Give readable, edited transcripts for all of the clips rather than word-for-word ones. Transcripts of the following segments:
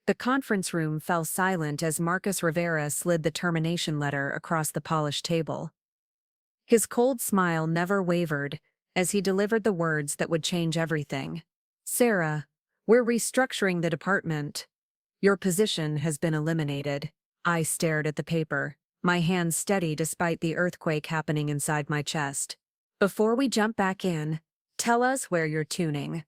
The conference room fell silent as Marcus Rivera slid the termination letter across the polished table. His cold smile never wavered as he delivered the words that would change everything. "Sarah, we're restructuring the department. Your position has been eliminated." I stared at the paper, my hands steady despite the earthquake happening inside my chest. "Before we jump back in, tell us where you're tuning.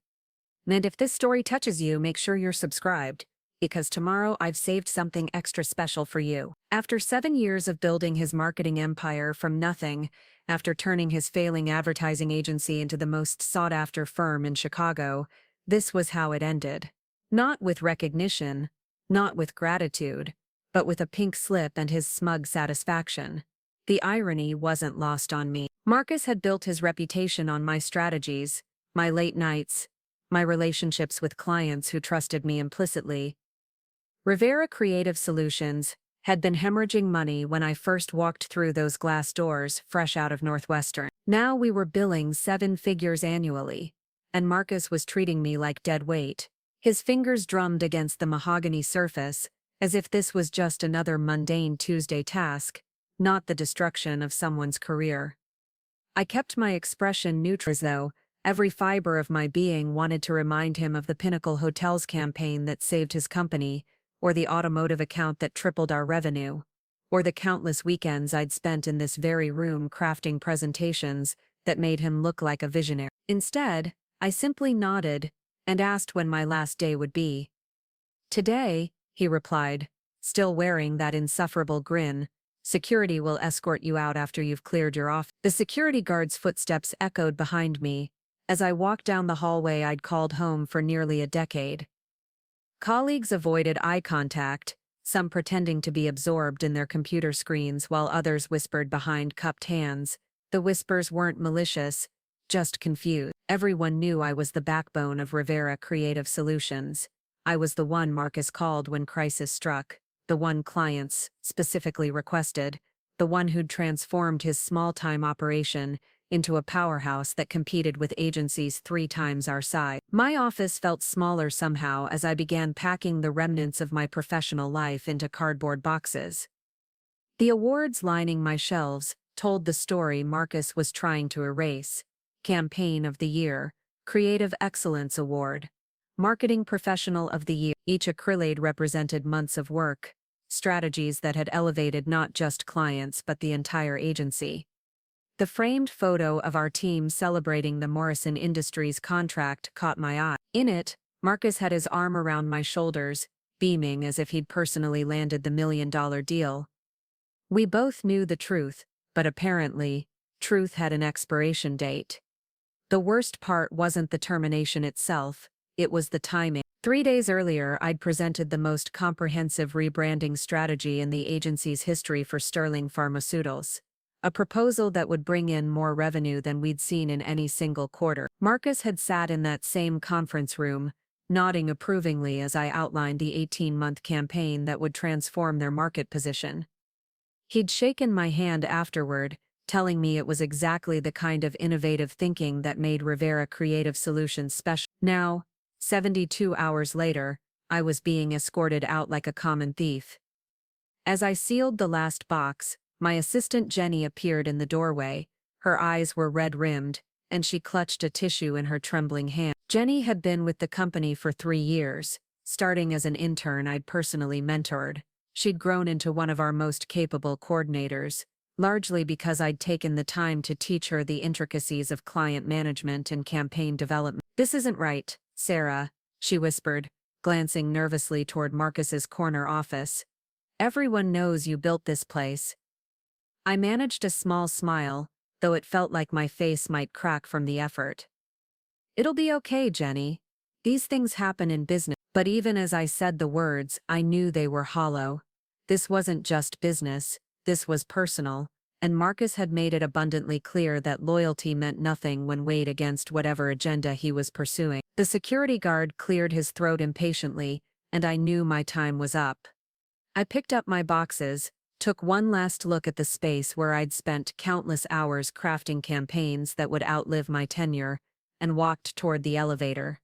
And if this story touches you, make sure you're subscribed, because tomorrow I've saved something extra special for you." After 7 years of building his marketing empire from nothing, after turning his failing advertising agency into the most sought-after firm in Chicago, this was how it ended. Not with recognition, not with gratitude, but with a pink slip and his smug satisfaction. The irony wasn't lost on me. Marcus had built his reputation on my strategies, my late nights, my relationships with clients who trusted me implicitly. Rivera Creative Solutions had been hemorrhaging money when I first walked through those glass doors, fresh out of Northwestern. Now we were billing 7 figures annually, and Marcus was treating me like dead weight. His fingers drummed against the mahogany surface, as if this was just another mundane Tuesday task, not the destruction of someone's career. I kept my expression neutral as though every fiber of my being wanted to remind him of the Pinnacle Hotels campaign that saved his company, or the automotive account that tripled our revenue, or the countless weekends I'd spent in this very room crafting presentations that made him look like a visionary. Instead, I simply nodded and asked when my last day would be. "Today," he replied, still wearing that insufferable grin. "Security will escort you out after you've cleared your office." The security guard's footsteps echoed behind me as I walked down the hallway I'd called home for nearly a decade. Colleagues avoided eye contact, some pretending to be absorbed in their computer screens while others whispered behind cupped hands. The whispers weren't malicious, just confused. Everyone knew I was the backbone of Rivera Creative Solutions. I was the one Marcus called when crisis struck, the one clients specifically requested, the one who'd transformed his small-time operation into a powerhouse that competed with agencies 3 times our size. My office felt smaller somehow as I began packing the remnants of my professional life into cardboard boxes. The awards lining my shelves told the story Marcus was trying to erase. Campaign of the Year, Creative Excellence Award, Marketing Professional of the Year. Each accolade represented months of work, strategies that had elevated not just clients but the entire agency. The framed photo of our team celebrating the Morrison Industries contract caught my eye. In it, Marcus had his arm around my shoulders, beaming as if he'd personally landed the $1 million deal. We both knew the truth, but apparently, truth had an expiration date. The worst part wasn't the termination itself, it was the timing. 3 days earlier, I'd presented the most comprehensive rebranding strategy in the agency's history for Sterling Pharmaceuticals. A proposal that would bring in more revenue than we'd seen in any single quarter. Marcus had sat in that same conference room, nodding approvingly as I outlined the 18-month campaign that would transform their market position. He'd shaken my hand afterward, telling me it was exactly the kind of innovative thinking that made Rivera Creative Solutions special. Now, 72 hours later, I was being escorted out like a common thief. As I sealed the last box, my assistant Jenny appeared in the doorway. Her eyes were red-rimmed, and she clutched a tissue in her trembling hand. Jenny had been with the company for 3 years, starting as an intern I'd personally mentored. She'd grown into one of our most capable coordinators, largely because I'd taken the time to teach her the intricacies of client management and campaign development. "This isn't right, Sarah," she whispered, glancing nervously toward Marcus's corner office. "Everyone knows you built this place." I managed a small smile, though it felt like my face might crack from the effort. "It'll be okay, Jenny. These things happen in business." But even as I said the words, I knew they were hollow. This wasn't just business, this was personal, and Marcus had made it abundantly clear that loyalty meant nothing when weighed against whatever agenda he was pursuing. The security guard cleared his throat impatiently, and I knew my time was up. I picked up my boxes, took one last look at the space where I'd spent countless hours crafting campaigns that would outlive my tenure, and walked toward the elevator.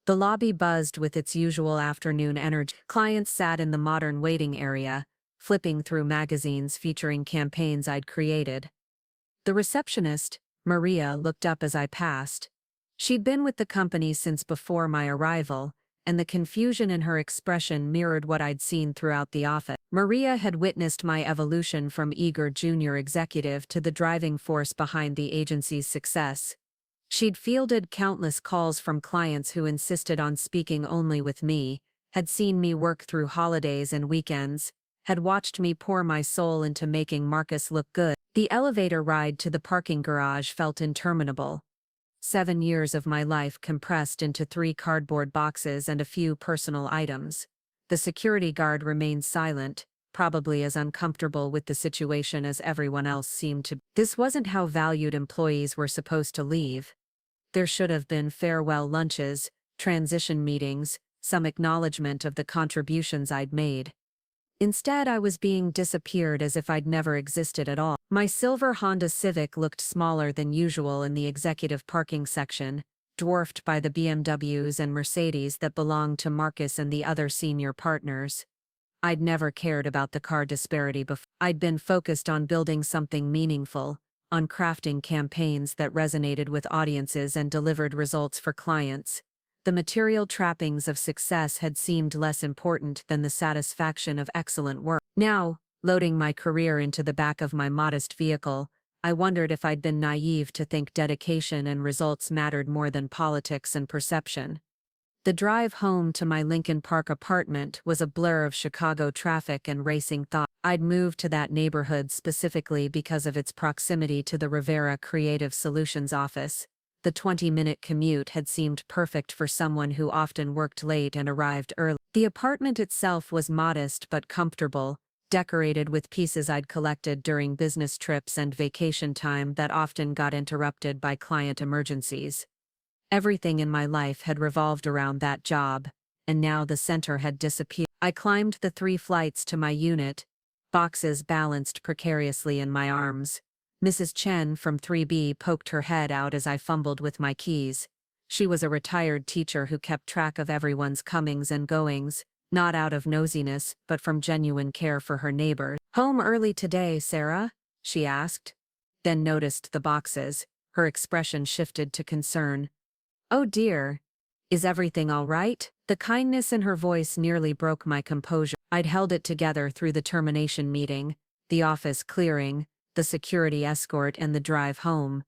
The lobby buzzed with its usual afternoon energy. Clients sat in the modern waiting area, flipping through magazines featuring campaigns I'd created. The receptionist, Maria, looked up as I passed. She'd been with the company since before my arrival, and the confusion in her expression mirrored what I'd seen throughout the office. Maria had witnessed my evolution from eager junior executive to the driving force behind the agency's success. She'd fielded countless calls from clients who insisted on speaking only with me, had seen me work through holidays and weekends, had watched me pour my soul into making Marcus look good. The elevator ride to the parking garage felt interminable. 7 years of my life compressed into 3 cardboard boxes and a few personal items. The security guard remained silent, probably as uncomfortable with the situation as everyone else seemed to. This wasn't how valued employees were supposed to leave. There should have been farewell lunches, transition meetings, some acknowledgement of the contributions I'd made. Instead, I was being disappeared as if I'd never existed at all. My silver Honda Civic looked smaller than usual in the executive parking section, dwarfed by the BMWs and Mercedes that belonged to Marcus and the other senior partners. I'd never cared about the car disparity before. I'd been focused on building something meaningful, on crafting campaigns that resonated with audiences and delivered results for clients. The material trappings of success had seemed less important than the satisfaction of excellent work. Now, loading my career into the back of my modest vehicle, I wondered if I'd been naive to think dedication and results mattered more than politics and perception. The drive home to my Lincoln Park apartment was a blur of Chicago traffic and racing thought. I'd moved to that neighborhood specifically because of its proximity to the Rivera Creative Solutions office. The 20-minute commute had seemed perfect for someone who often worked late and arrived early. The apartment itself was modest but comfortable, decorated with pieces I'd collected during business trips and vacation time that often got interrupted by client emergencies. Everything in my life had revolved around that job, and now the center had disappeared. I climbed the 3 flights to my unit, boxes balanced precariously in my arms. Mrs. Chen from 3B poked her head out as I fumbled with my keys. She was a retired teacher who kept track of everyone's comings and goings, not out of nosiness, but from genuine care for her neighbors. "Home early today, Sarah?" she asked. Then noticed the boxes. Her expression shifted to concern. "Oh dear. Is everything all right?" The kindness in her voice nearly broke my composure. I'd held it together through the termination meeting, the office clearing, the security escort and the drive home.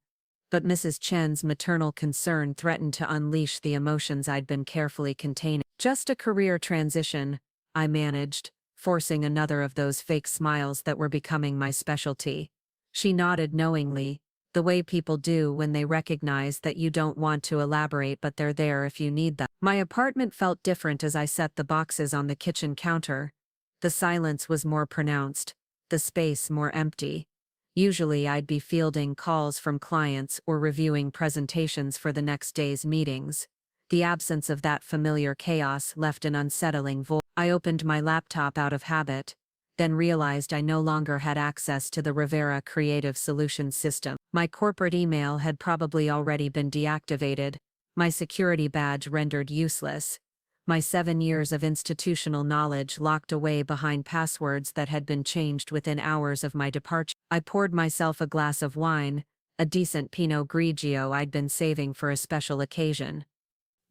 But Mrs. Chen's maternal concern threatened to unleash the emotions I'd been carefully containing. "Just a career transition," I managed, forcing another of those fake smiles that were becoming my specialty. She nodded knowingly, the way people do when they recognize that you don't want to elaborate but they're there if you need them. My apartment felt different as I set the boxes on the kitchen counter. The silence was more pronounced, the space more empty. Usually I'd be fielding calls from clients or reviewing presentations for the next day's meetings. The absence of that familiar chaos left an unsettling void. I opened my laptop out of habit, then realized I no longer had access to the Rivera Creative Solutions system. My corporate email had probably already been deactivated, my security badge rendered useless. My 7 years of institutional knowledge locked away behind passwords that had been changed within hours of my departure. I poured myself a glass of wine, a decent Pinot Grigio I'd been saving for a special occasion.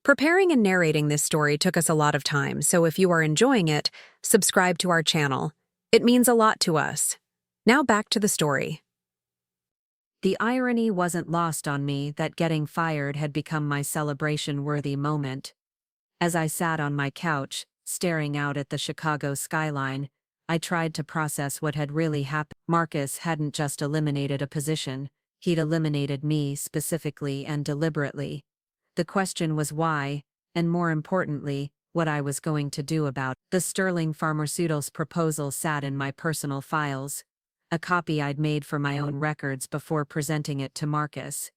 Preparing and narrating this story took us a lot of time, so if you are enjoying it, subscribe to our channel. It means a lot to us. Now back to the story. The irony wasn't lost on me that getting fired had become my celebration-worthy moment. As I sat on my couch, staring out at the Chicago skyline, I tried to process what had really happened. Marcus hadn't just eliminated a position, he'd eliminated me specifically and deliberately. The question was why, and more importantly, what I was going to do about it. The Sterling Pharmaceuticals proposal sat in my personal files, a copy I'd made for my own records before presenting it to Marcus.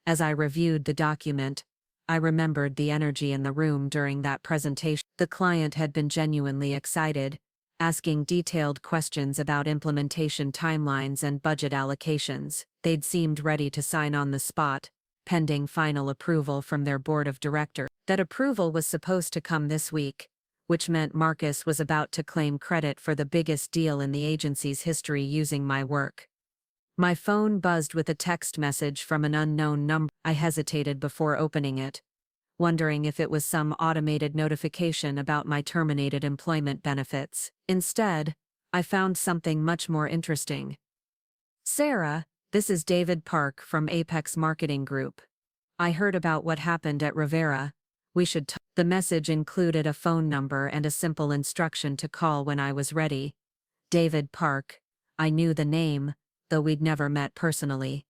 As I reviewed the document, I remembered the energy in the room during that presentation. The client had been genuinely excited, asking detailed questions about implementation timelines and budget allocations. They'd seemed ready to sign on the spot, pending final approval from their board of directors. That approval was supposed to come this week, which meant Marcus was about to claim credit for the biggest deal in the agency's history using my work. My phone buzzed with a text message from an unknown number. I hesitated before opening it, wondering if it was some automated notification about my terminated employment benefits. Instead, I found something much more interesting. "Sarah, this is David Park from Apex Marketing Group. I heard about what happened at Rivera. We should talk." The message included a phone number and a simple instruction to call when I was ready. David Park. I knew the name, though we'd never met personally.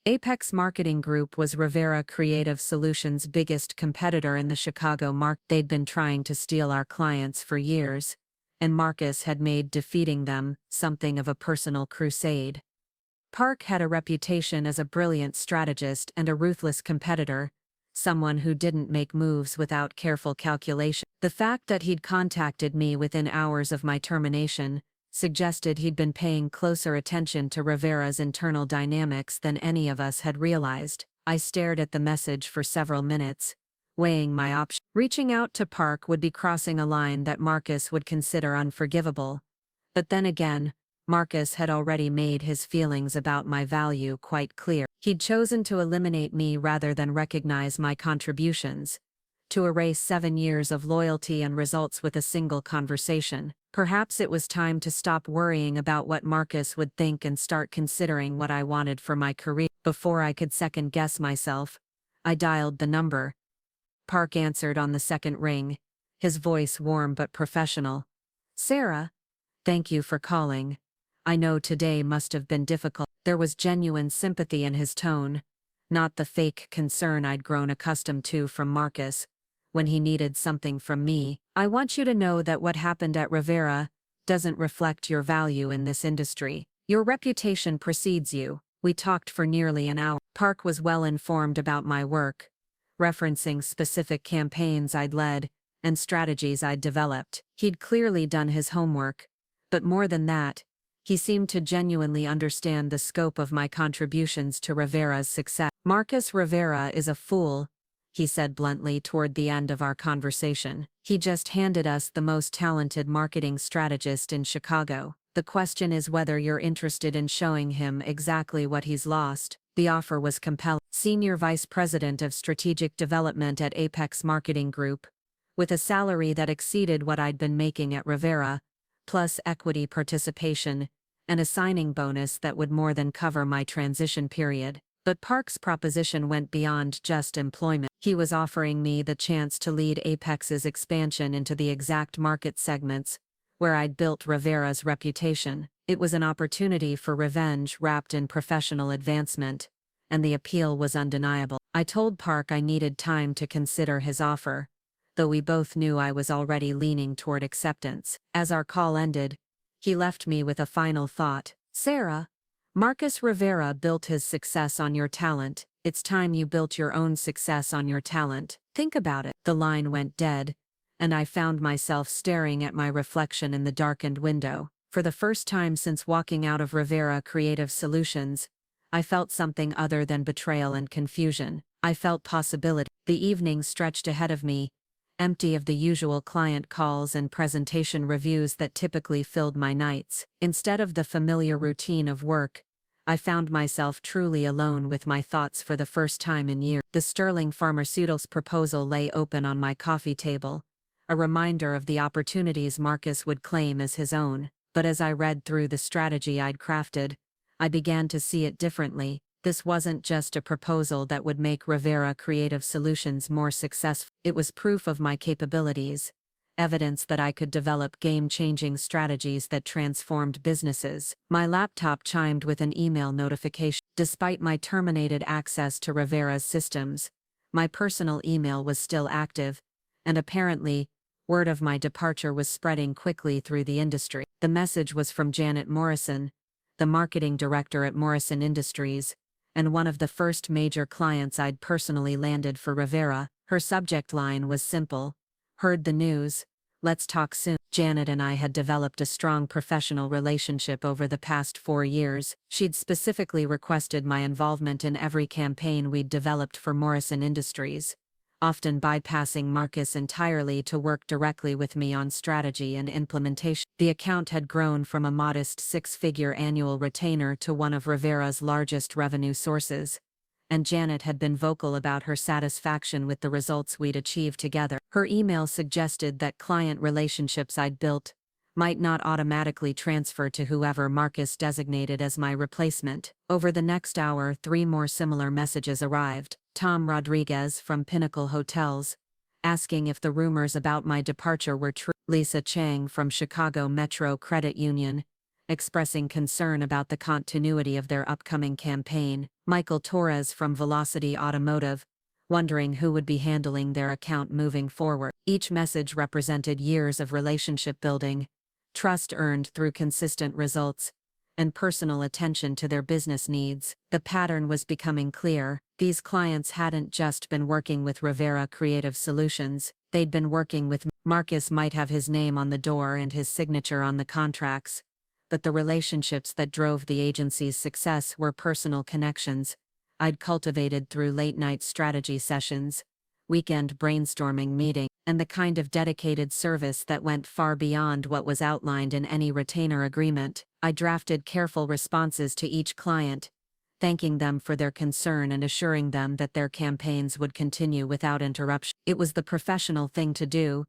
Apex Marketing Group was Rivera Creative Solutions' biggest competitor in the Chicago market. They'd been trying to steal our clients for years, and Marcus had made defeating them something of a personal crusade. Park had a reputation as a brilliant strategist and a ruthless competitor, someone who didn't make moves without careful calculation. The fact that he'd contacted me within hours of my termination suggested he'd been paying closer attention to Rivera's internal dynamics than any of us had realized. I stared at the message for several minutes, weighing my options. Reaching out to Park would be crossing a line that Marcus would consider unforgivable. But then again, Marcus had already made his feelings about my value quite clear. He'd chosen to eliminate me rather than recognize my contributions, to erase 7 years of loyalty and results with a single conversation. Perhaps it was time to stop worrying about what Marcus would think and start considering what I wanted for my career. Before I could second-guess myself, I dialed the number. Park answered on the second ring, his voice warm but professional. "Sarah, thank you for calling. I know today must have been difficult." There was genuine sympathy in his tone, not the fake concern I'd grown accustomed to from Marcus when he needed something from me. "I want you to know that what happened at Rivera doesn't reflect your value in this industry. Your reputation precedes you." We talked for nearly an hour. Park was well informed about my work, referencing specific campaigns I'd led and strategies I'd developed. He'd clearly done his homework, but more than that, he seemed to genuinely understand the scope of my contributions to Rivera's success. "Marcus Rivera is a fool," he said bluntly toward the end of our conversation. "He just handed us the most talented marketing strategist in Chicago. The question is whether you're interested in showing him exactly what he's lost." The offer was compelling. Senior Vice President of Strategic Development at Apex Marketing Group, with a salary that exceeded what I'd been making at Rivera, plus equity participation, and a signing bonus that would more than cover my transition period. But Park's proposition went beyond just employment. He was offering me the chance to lead Apex's expansion into the exact market segments where I'd built Rivera's reputation. It was an opportunity for revenge wrapped in professional advancement, and the appeal was undeniable. I told Park I needed time to consider his offer, though we both knew I was already leaning toward acceptance. As our call ended, he left me with a final thought. "Sarah, Marcus Rivera built his success on your talent. It's time you built your own success on your talent. Think about it." The line went dead, and I found myself staring at my reflection in the darkened window. For the first time since walking out of Rivera Creative Solutions, I felt something other than betrayal and confusion. I felt possibility. The evening stretched ahead of me, empty of the usual client calls and presentation reviews that typically filled my nights. Instead of the familiar routine of work, I found myself truly alone with my thoughts for the first time in years. The Sterling Pharmaceuticals proposal lay open on my coffee table, a reminder of the opportunities Marcus would claim as his own. But as I read through the strategy I'd crafted, I began to see it differently. This wasn't just a proposal that would make Rivera Creative Solutions more successful. It was proof of my capabilities, evidence that I could develop game-changing strategies that transformed businesses. My laptop chimed with an email notification. Despite my terminated access to Rivera's systems, my personal email was still active, and apparently, word of my departure was spreading quickly through the industry. The message was from Janet Morrison, the marketing director at Morrison Industries, and one of the first major clients I'd personally landed for Rivera. Her subject line was simple: "Heard the news. Let's talk soon. Janet and I had developed a strong professional relationship over the past 4 years. She'd specifically requested my involvement in every campaign we'd developed for Morrison Industries, often bypassing Marcus entirely to work directly with me on strategy and implementation. The account had grown from a modest six-figure annual retainer to one of Rivera's largest revenue sources, and Janet had been vocal about her satisfaction with the results we'd achieved together. Her email suggested that client relationships I'd built might not automatically transfer to whoever Marcus designated as my replacement. Over the next hour, 3 more similar messages arrived. Tom Rodriguez from Pinnacle Hotels, asking if the rumors about my departure were true. Lisa Chang from Chicago Metro Credit Union, expressing concern about the continuity of their upcoming campaign. Michael Torres from Velocity Automotive, wondering who would be handling their account moving forward. Each message represented years of relationship building, trust earned through consistent results, and personal attention to their business needs. The pattern was becoming clear. These clients hadn't just been working with Rivera Creative Solutions, they'd been working with me. Marcus might have his name on the door and his signature on the contracts, but the relationships that drove the agency's success were personal connections I'd cultivated through late-night strategy sessions, weekend brainstorming meetings, and the kind of dedicated service that went far beyond what was outlined in any retainer agreement. I drafted careful responses to each client, thanking them for their concern and assuring them that their campaigns would continue without interruption. It was the professional thing to do,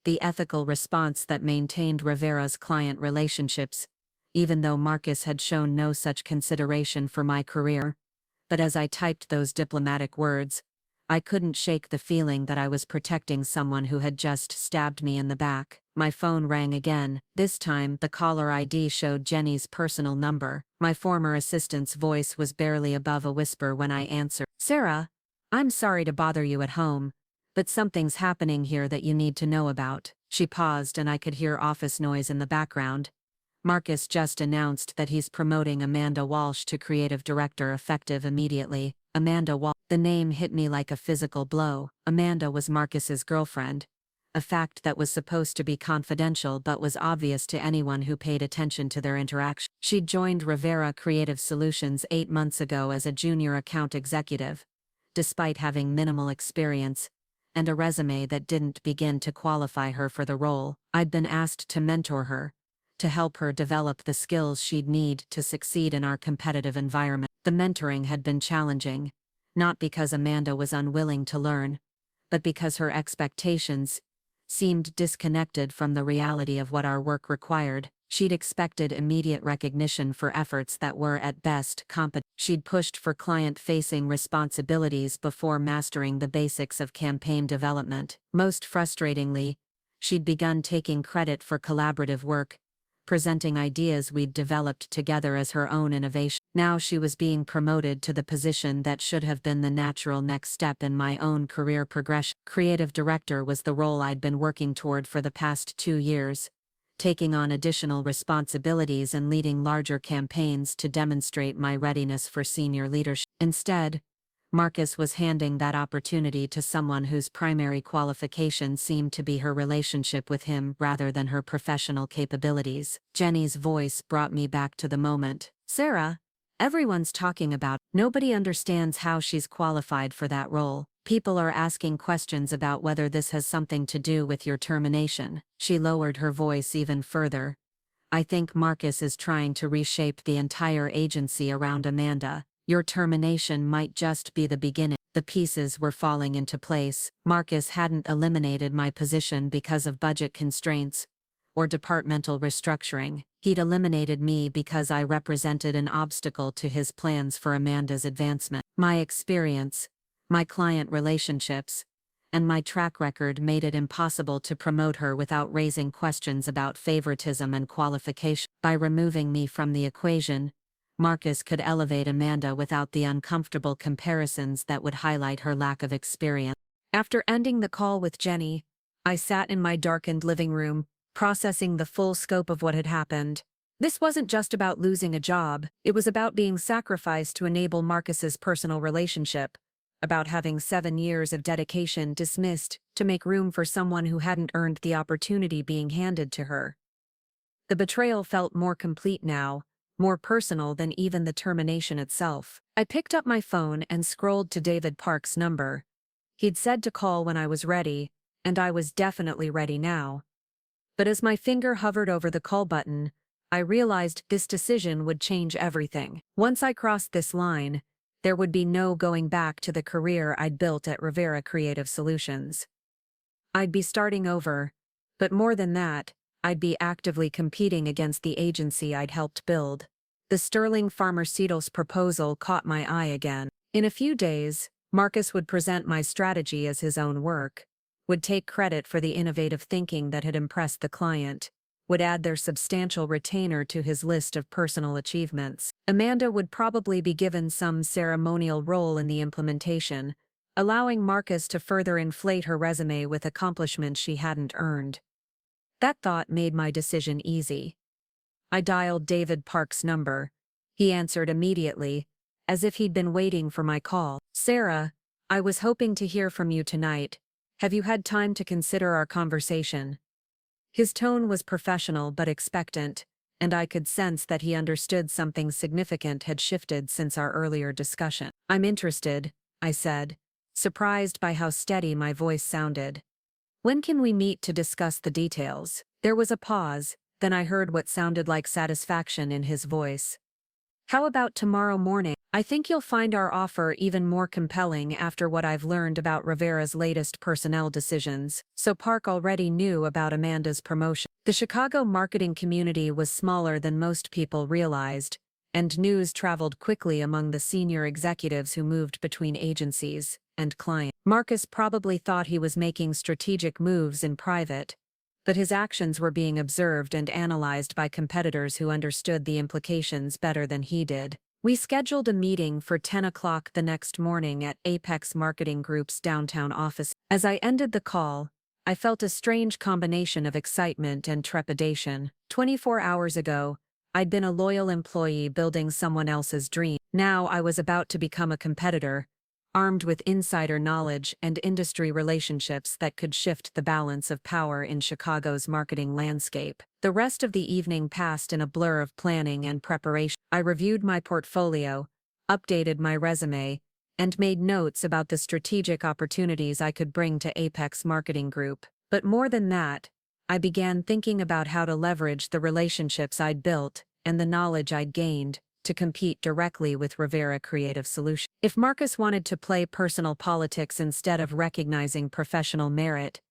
the ethical response that maintained Rivera's client relationships, even though Marcus had shown no such consideration for my career. But as I typed those diplomatic words, I couldn't shake the feeling that I was protecting someone who had just stabbed me in the back. My phone rang again. This time, the caller ID showed Jenny's personal number. My former assistant's voice was barely above a whisper when I answered. "Sarah, I'm sorry to bother you at home, but something's happening here that you need to know about." She paused and I could hear office noise in the background. Marcus just announced that he's promoting Amanda Walsh to creative director effective immediately. Amanda Walsh. The name hit me like a physical blow. Amanda was Marcus's girlfriend, a fact that was supposed to be confidential but was obvious to anyone who paid attention to their interaction. She'd joined Rivera Creative Solutions 8 months ago as a junior account executive, despite having minimal experience and a resume that didn't begin to qualify her for the role. I'd been asked to mentor her, to help her develop the skills she'd need to succeed in our competitive environment. The mentoring had been challenging, not because Amanda was unwilling to learn, but because her expectations seemed disconnected from the reality of what our work required. She'd expected immediate recognition for efforts that were at best competent. She'd pushed for client-facing responsibilities before mastering the basics of campaign development. Most frustratingly, she'd begun taking credit for collaborative work, presenting ideas we'd developed together as her own innovation. Now she was being promoted to the position that should have been the natural next step in my own career progression. Creative director was the role I'd been working toward for the past 2 years, taking on additional responsibilities and leading larger campaigns to demonstrate my readiness for senior leadership. Instead, Marcus was handing that opportunity to someone whose primary qualification seemed to be her relationship with him rather than her professional capabilities. Jenny's voice brought me back to the moment. "Sarah, everyone's talking about. Nobody understands how she's qualified for that role. People are asking questions about whether this has something to do with your termination." She lowered her voice even further. "I think Marcus is trying to reshape the entire agency around Amanda. Your termination might just be the beginning." The pieces were falling into place. Marcus hadn't eliminated my position because of budget constraints or departmental restructuring. He'd eliminated me because I represented an obstacle to his plans for Amanda's advancement. My experience, my client relationships, and my track record made it impossible to promote her without raising questions about favoritism and qualification. By removing me from the equation, Marcus could elevate Amanda without the uncomfortable comparisons that would highlight her lack of experience. After ending the call with Jenny, I sat in my darkened living room, processing the full scope of what had happened. This wasn't just about losing a job, it was about being sacrificed to enable Marcus's personal relationship, about having 7 years of dedication dismissed to make room for someone who hadn't earned the opportunity being handed to her. The betrayal felt more complete now, more personal than even the termination itself. I picked up my phone and scrolled to David Park's number. He'd said to call when I was ready, and I was definitely ready now. But as my finger hovered over the call button, I realized this decision would change everything. Once I crossed this line, there would be no going back to the career I'd built at Rivera Creative Solutions. I'd be starting over, but more than that, I'd be actively competing against the agency I'd helped build. The Sterling Pharmaceuticals proposal caught my eye again. In a few days, Marcus would present my strategy as his own work, would take credit for the innovative thinking that had impressed the client, would add their substantial retainer to his list of personal achievements. Amanda would probably be given some ceremonial role in the implementation, allowing Marcus to further inflate her resume with accomplishments she hadn't earned. That thought made my decision easy. I dialed David Park's number. He answered immediately, as if he'd been waiting for my call. "Sarah, I was hoping to hear from you tonight. Have you had time to consider our conversation?" His tone was professional but expectant, and I could sense that he understood something significant had shifted since our earlier discussion. "I'm interested," I said, surprised by how steady my voice sounded. "When can we meet to discuss the details?" There was a pause, then I heard what sounded like satisfaction in his voice. "How about tomorrow morning? I think you'll find our offer even more compelling after what I've learned about Rivera's latest personnel decisions." So Park already knew about Amanda's promotion. The Chicago marketing community was smaller than most people realized, and news traveled quickly among the senior executives who moved between agencies and clients. Marcus probably thought he was making strategic moves in private, but his actions were being observed and analyzed by competitors who understood the implications better than he did. We scheduled a meeting for 10 o'clock the next morning at Apex Marketing Group's downtown office. As I ended the call, I felt a strange combination of excitement and trepidation. 24 hours ago, I'd been a loyal employee building someone else's dream. Now I was about to become a competitor, armed with insider knowledge and industry relationships that could shift the balance of power in Chicago's marketing landscape. The rest of the evening passed in a blur of planning and preparation. I reviewed my portfolio, updated my resume, and made notes about the strategic opportunities I could bring to Apex Marketing Group. But more than that, I began thinking about how to leverage the relationships I'd built and the knowledge I'd gained to compete directly with Rivera Creative Solutions. If Marcus wanted to play personal politics instead of recognizing professional merit,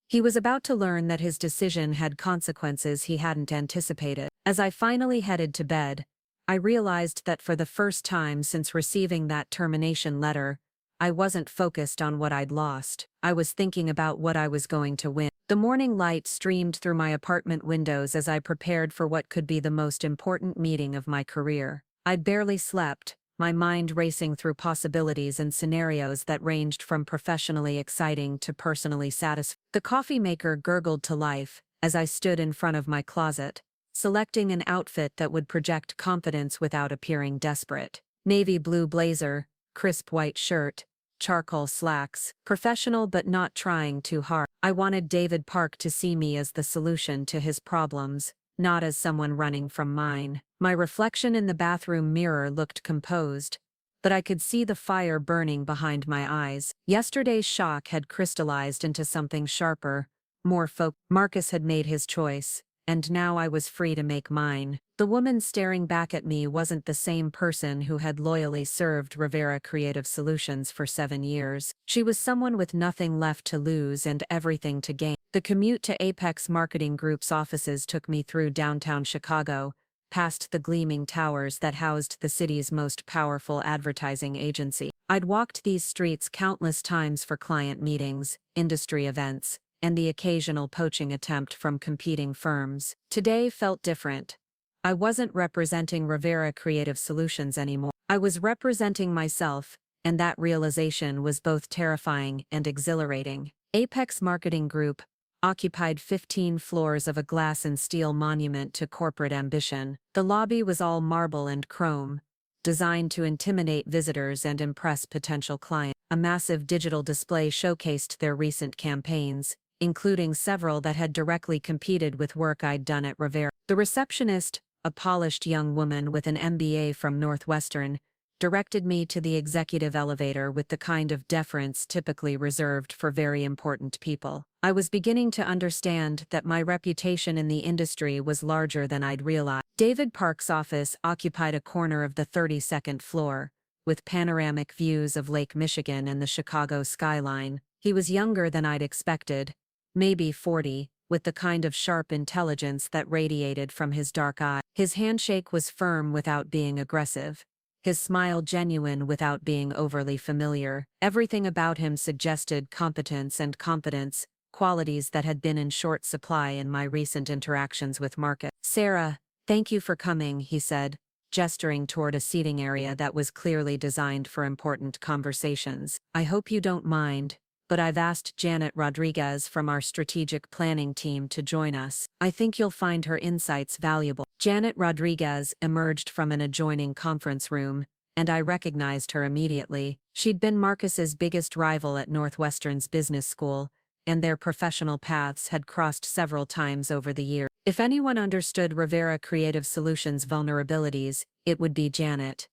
he was about to learn that his decision had consequences he hadn't anticipated. As I finally headed to bed, I realized that for the first time since receiving that termination letter, I wasn't focused on what I'd lost. I was thinking about what I was going to win. The morning light streamed through my apartment windows as I prepared for what could be the most important meeting of my career. I'd barely slept, my mind racing through possibilities and scenarios that ranged from professionally exciting to personally satisfying. The coffee maker gurgled to life as I stood in front of my closet, selecting an outfit that would project confidence without appearing desperate. Navy blue blazer, crisp white shirt, charcoal slacks, professional but not trying too hard. I wanted David Park to see me as the solution to his problems, not as someone running from mine. My reflection in the bathroom mirror looked composed, but I could see the fire burning behind my eyes. Yesterday's shock had crystallized into something sharper, more focused. Marcus had made his choice, and now I was free to make mine. The woman staring back at me wasn't the same person who had loyally served Rivera Creative Solutions for 7 years. She was someone with nothing left to lose and everything to gain. The commute to Apex Marketing Group's offices took me through downtown Chicago, past the gleaming towers that housed the city's most powerful advertising agency. I'd walked these streets countless times for client meetings, industry events, and the occasional poaching attempt from competing firms. Today felt different. I wasn't representing Rivera Creative Solutions anymore. I was representing myself, and that realization was both terrifying and exhilarating. Apex Marketing Group occupied 15 floors of a glass and steel monument to corporate ambition. The lobby was all marble and chrome, designed to intimidate visitors and impress potential clients. A massive digital display showcased their recent campaigns, including several that had directly competed with work I'd done at Rivera. The receptionist, a polished young woman with an MBA from Northwestern, directed me to the executive elevator with the kind of deference typically reserved for very important people. I was beginning to understand that my reputation in the industry was larger than I'd realized. David Park's office occupied a corner of the 32nd floor, with panoramic views of Lake Michigan and the Chicago skyline. He was younger than I'd expected, maybe 40, with the kind of sharp intelligence that radiated from his dark eye. His handshake was firm without being aggressive, his smile genuine without being overly familiar. Everything about him suggested competence and confidence, qualities that had been in short supply in my recent interactions with Marcus. "Sarah, thank you for coming," he said, gesturing toward a seating area that was clearly designed for important conversations. "I hope you don't mind, but I've asked Janet Rodriguez from our strategic planning team to join us. I think you'll find her insights valuable." Janet Rodriguez emerged from an adjoining conference room, and I recognized her immediately. She'd been Marcus's biggest rival at Northwestern's business school, and their professional paths had crossed several times over the years. If anyone understood Rivera Creative Solutions' vulnerabilities, it would be Janet.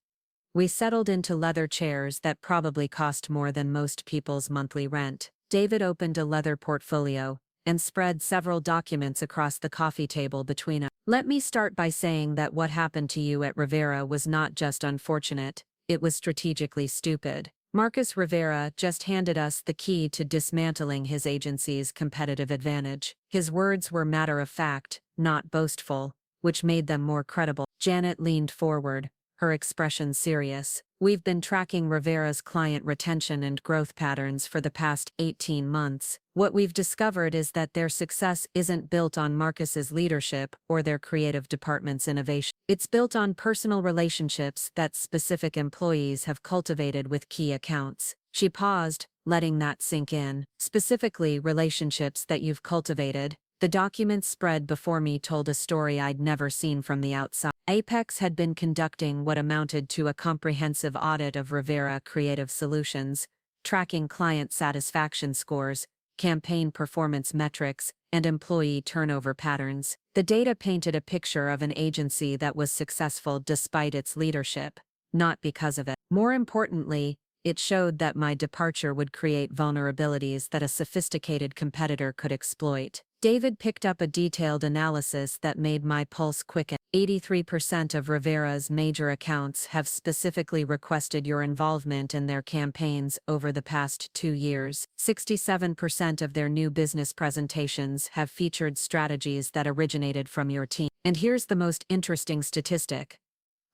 We settled into leather chairs that probably cost more than most people's monthly rent. David opened a leather portfolio and spread several documents across the coffee table between us. "Let me start by saying that what happened to you at Rivera was not just unfortunate, it was strategically stupid. Marcus Rivera just handed us the key to dismantling his agency's competitive advantage." His words were matter-of-fact, not boastful, which made them more credible. Janet leaned forward, her expression serious. "We've been tracking Rivera's client retention and growth patterns for the past 18 months. What we've discovered is that their success isn't built on Marcus's leadership or their creative department's innovation. It's built on personal relationships that specific employees have cultivated with key accounts." She paused, letting that sink in. "Specifically, relationships that you've cultivated." The documents spread before me told a story I'd never seen from the outside. Apex had been conducting what amounted to a comprehensive audit of Rivera Creative Solutions, tracking client satisfaction scores, campaign performance metrics, and employee turnover patterns. The data painted a picture of an agency that was successful despite its leadership, not because of it. More importantly, it showed that my departure would create vulnerabilities that a sophisticated competitor could exploit. David picked up a detailed analysis that made my pulse quicken. 83% of Rivera's major accounts have specifically requested your involvement in their campaigns over the past 2 years. 67% of their new business presentations have featured strategies that originated from your team. And here's the most interesting statistic.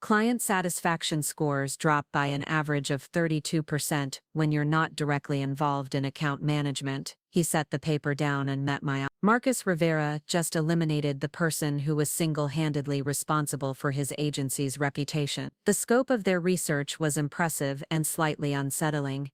Client satisfaction scores drop by an average of 32% when you're not directly involved in account management. He set the paper down and met my eye. Marcus Rivera just eliminated the person who was single-handedly responsible for his agency's reputation. The scope of their research was impressive and slightly unsettling.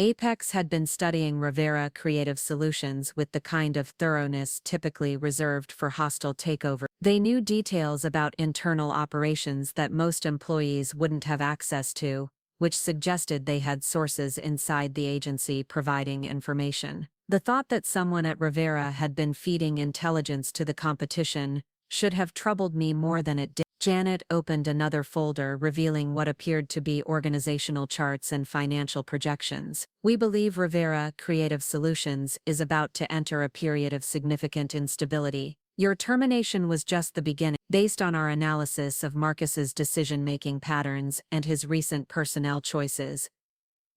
Apex had been studying Rivera Creative Solutions with the kind of thoroughness typically reserved for hostile takeover. They knew details about internal operations that most employees wouldn't have access to, which suggested they had sources inside the agency providing information. The thought that someone at Rivera had been feeding intelligence to the competition should have troubled me more than it did. Janet opened another folder revealing what appeared to be organizational charts and financial projections. "We believe Rivera Creative Solutions is about to enter a period of significant instability. Your termination was just the beginning. Based on our analysis of Marcus's decision-making patterns and his recent personnel choices,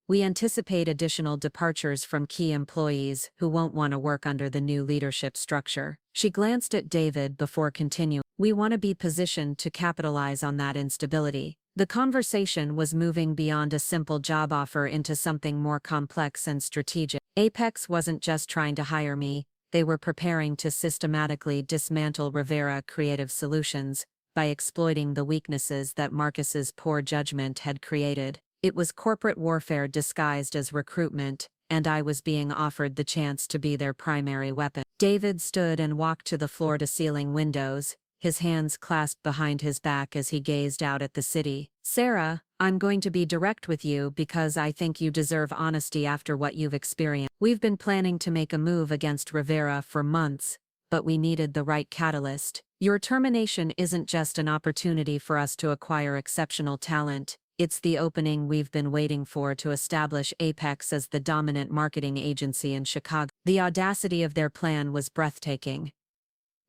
we anticipate additional departures from key employees who won't want to work under the new leadership structure." She glanced at David before continuing. "We want to be positioned to capitalize on that instability." The conversation was moving beyond a simple job offer into something more complex and strategic. Apex wasn't just trying to hire me, they were preparing to systematically dismantle Rivera Creative Solutions by exploiting the weaknesses that Marcus's poor judgment had created. It was corporate warfare disguised as recruitment, and I was being offered the chance to be their primary weapon. David stood and walked to the floor-to-ceiling windows, his hands clasped behind his back as he gazed out at the city. Sarah, I'm going to be direct with you because I think you deserve honesty after what you've experienced. We've been planning to make a move against Rivera for months, but we needed the right catalyst. Your termination isn't just an opportunity for us to acquire exceptional talent, it's the opening we've been waiting for to establish Apex as the dominant marketing agency in Chicago. The audacity of their plan was breathtaking.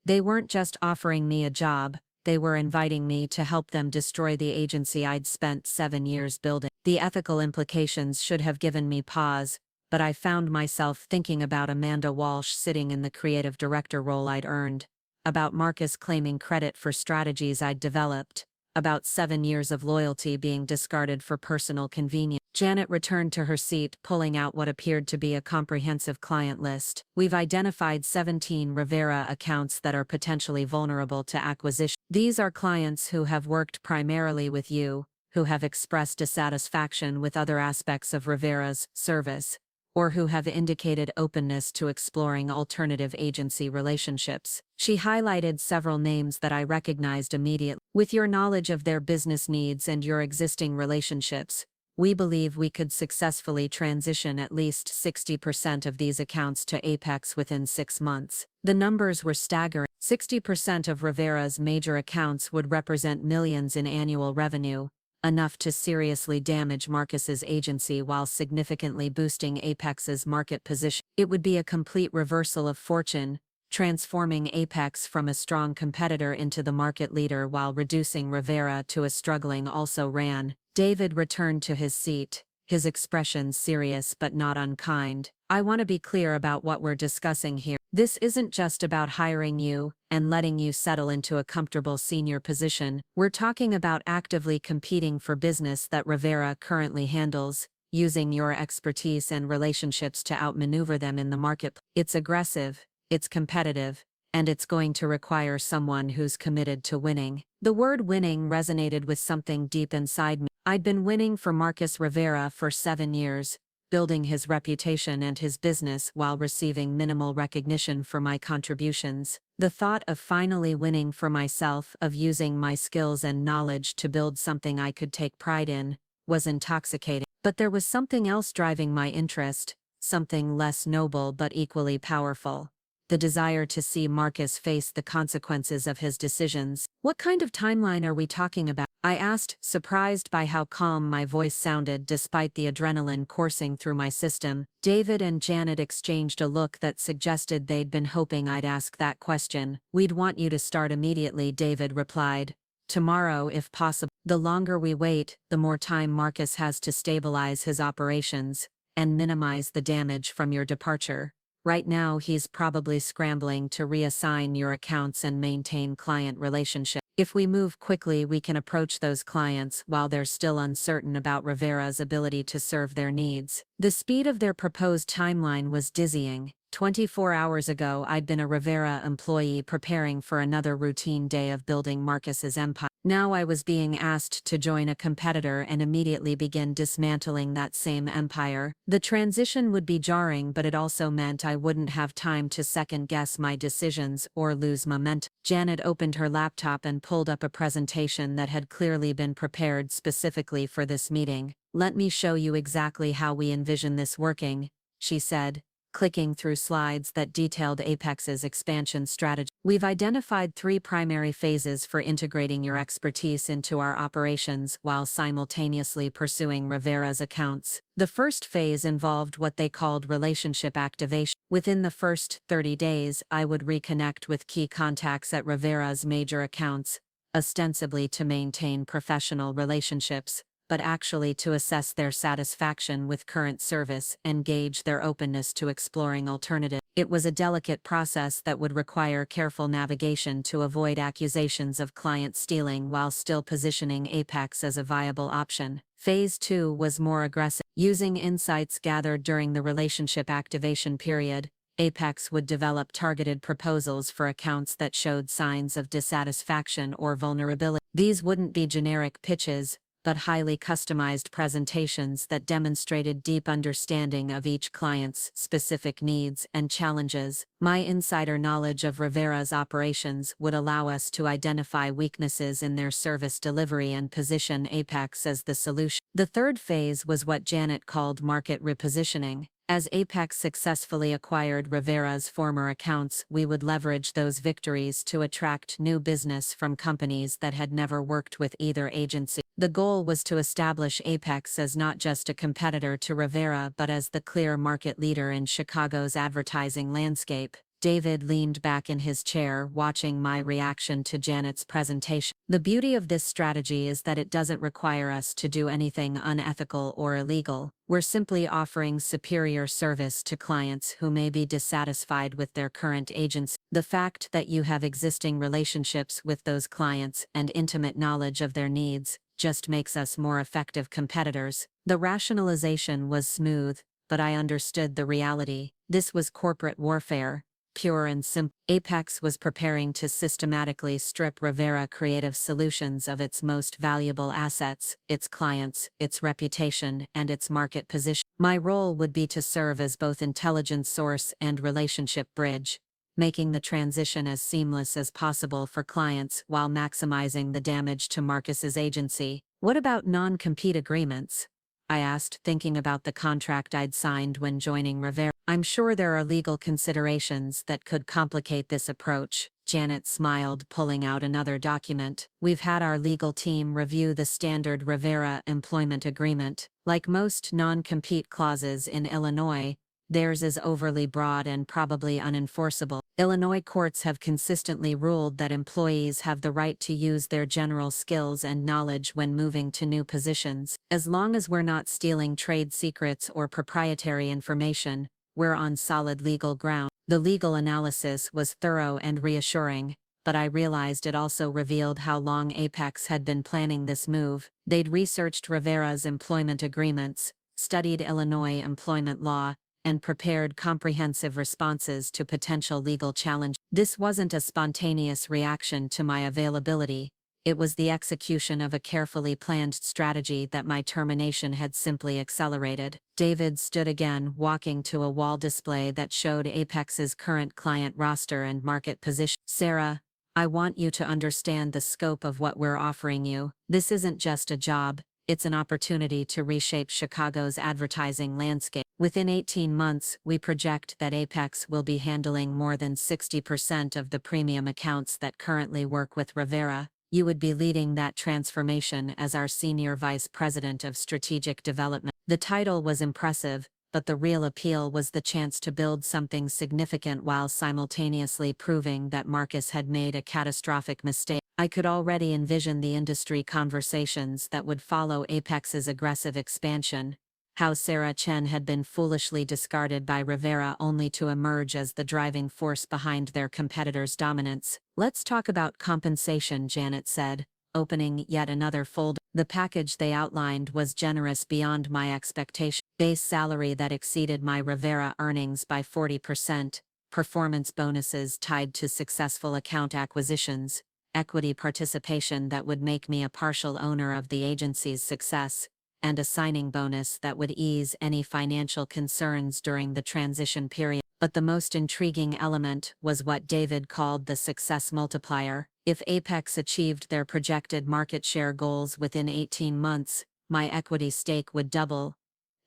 They weren't just offering me a job, they were inviting me to help them destroy the agency I'd spent 7 years building. The ethical implications should have given me pause, but I found myself thinking about Amanda Walsh sitting in the creative director role I'd earned, about Marcus claiming credit for strategies I'd developed, about 7 years of loyalty being discarded for personal convenience. Janet returned to her seat, pulling out what appeared to be a comprehensive client list. We've identified 17 Rivera accounts that are potentially vulnerable to acquisition. These are clients who have worked primarily with you, who have expressed dissatisfaction with other aspects of Rivera's service, or who have indicated openness to exploring alternative agency relationships. She highlighted several names that I recognized immediately. With your knowledge of their business needs and your existing relationships, we believe we could successfully transition at least 60% of these accounts to Apex within 6 months. The numbers were staggering. 60% of Rivera's major accounts would represent millions in annual revenue, enough to seriously damage Marcus's agency while significantly boosting Apex's market position. It would be a complete reversal of fortune, transforming Apex from a strong competitor into the market leader while reducing Rivera to a struggling also-ran. David returned to his seat, his expression serious but not unkind. I want to be clear about what we're discussing here. This isn't just about hiring you and letting you settle into a comfortable senior position. We're talking about actively competing for business that Rivera currently handles, using your expertise and relationships to outmaneuver them in the market. It's aggressive, it's competitive, and it's going to require someone who's committed to winning. The word winning resonated with something deep inside me. I'd been winning for Marcus Rivera for 7 years, building his reputation and his business while receiving minimal recognition for my contributions. The thought of finally winning for myself, of using my skills and knowledge to build something I could take pride in, was intoxicating. But there was something else driving my interest, something less noble but equally powerful. The desire to see Marcus face the consequences of his decisions. What kind of timeline are we talking about? I asked, surprised by how calm my voice sounded despite the adrenaline coursing through my system. David and Janet exchanged a look that suggested they'd been hoping I'd ask that question. We'd want you to start immediately, David replied. Tomorrow, if possible. The longer we wait, the more time Marcus has to stabilize his operations and minimize the damage from your departure. Right now he's probably scrambling to reassign your accounts and maintain client relationships. If we move quickly, we can approach those clients while they're still uncertain about Rivera's ability to serve their needs. The speed of their proposed timeline was dizzying. 24 hours ago, I'd been a Rivera employee preparing for another routine day of building Marcus's empire. Now I was being asked to join a competitor and immediately begin dismantling that same empire. The transition would be jarring, but it also meant I wouldn't have time to second-guess my decisions or lose momentum. Janet opened her laptop and pulled up a presentation that had clearly been prepared specifically for this meeting. "Let me show you exactly how we envision this working," she said, clicking through slides that detailed Apex's expansion strategy. We've identified 3 primary phases for integrating your expertise into our operations while simultaneously pursuing Rivera's accounts. The first phase involved what they called relationship activation. Within the first 30 days, I would reconnect with key contacts at Rivera's major accounts, ostensibly to maintain professional relationships, but actually to assess their satisfaction with current service and gauge their openness to exploring alternatives. It was a delicate process that would require careful navigation to avoid accusations of client stealing while still positioning Apex as a viable option. Phase 2 was more aggressive. Using insights gathered during the relationship activation period, Apex would develop targeted proposals for accounts that showed signs of dissatisfaction or vulnerability. These wouldn't be generic pitches, but highly customized presentations that demonstrated deep understanding of each client's specific needs and challenges. My insider knowledge of Rivera's operations would allow us to identify weaknesses in their service delivery and position Apex as the solution. The third phase was what Janet called market repositioning. As Apex successfully acquired Rivera's former accounts, we would leverage those victories to attract new business from companies that had never worked with either agency. The goal was to establish Apex as not just a competitor to Rivera but as the clear market leader in Chicago's advertising landscape. David leaned back in his chair, watching my reaction to Janet's presentation. The beauty of this strategy is that it doesn't require us to do anything unethical or illegal. We're simply offering superior service to clients who may be dissatisfied with their current agency. The fact that you have existing relationships with those clients and intimate knowledge of their needs just makes us more effective competitors. The rationalization was smooth, but I understood the reality. This was corporate warfare, pure and simple. Apex was preparing to systematically strip Rivera Creative Solutions of its most valuable assets, its clients, its reputation, and its market position. My role would be to serve as both intelligence source and relationship bridge, making the transition as seamless as possible for clients while maximizing the damage to Marcus's agency. What about non-compete agreements? I asked, thinking about the contract I'd signed when joining Rivera. I'm sure there are legal considerations that could complicate this approach. Janet smiled, pulling out another document. We've had our legal team review the standard Rivera employment agreement. Like most non-compete clauses in Illinois, theirs is overly broad and probably unenforceable. Illinois courts have consistently ruled that employees have the right to use their general skills and knowledge when moving to new positions. As long as we're not stealing trade secrets or proprietary information, we're on solid legal ground. The legal analysis was thorough and reassuring, but I realized it also revealed how long Apex had been planning this move. They'd researched Rivera's employment agreements, studied Illinois employment law, and prepared comprehensive responses to potential legal challenges. This wasn't a spontaneous reaction to my availability. It was the execution of a carefully planned strategy that my termination had simply accelerated. David stood again, walking to a wall display that showed Apex's current client roster and market position. Sarah, I want you to understand the scope of what we're offering you. This isn't just a job, it's an opportunity to reshape Chicago's advertising landscape. Within 18 months, we project that Apex will be handling more than 60% of the premium accounts that currently work with Rivera. You would be leading that transformation as our Senior Vice President of Strategic Development. The title was impressive, but the real appeal was the chance to build something significant while simultaneously proving that Marcus had made a catastrophic mistake. I could already envision the industry conversations that would follow Apex's aggressive expansion. How Sarah Chen had been foolishly discarded by Rivera only to emerge as the driving force behind their competitors' dominance. Let's talk about compensation, Janet said, opening yet another folder. The package they outlined was generous beyond my expectation. Base salary that exceeded my Rivera earnings by 40%, performance bonuses tied to successful account acquisitions, equity participation that would make me a partial owner of the agency's success, and a signing bonus that would ease any financial concerns during the transition period. But the most intriguing element was what David called the success multiplier. If Apex achieved their projected market share goals within 18 months, my equity stake would double,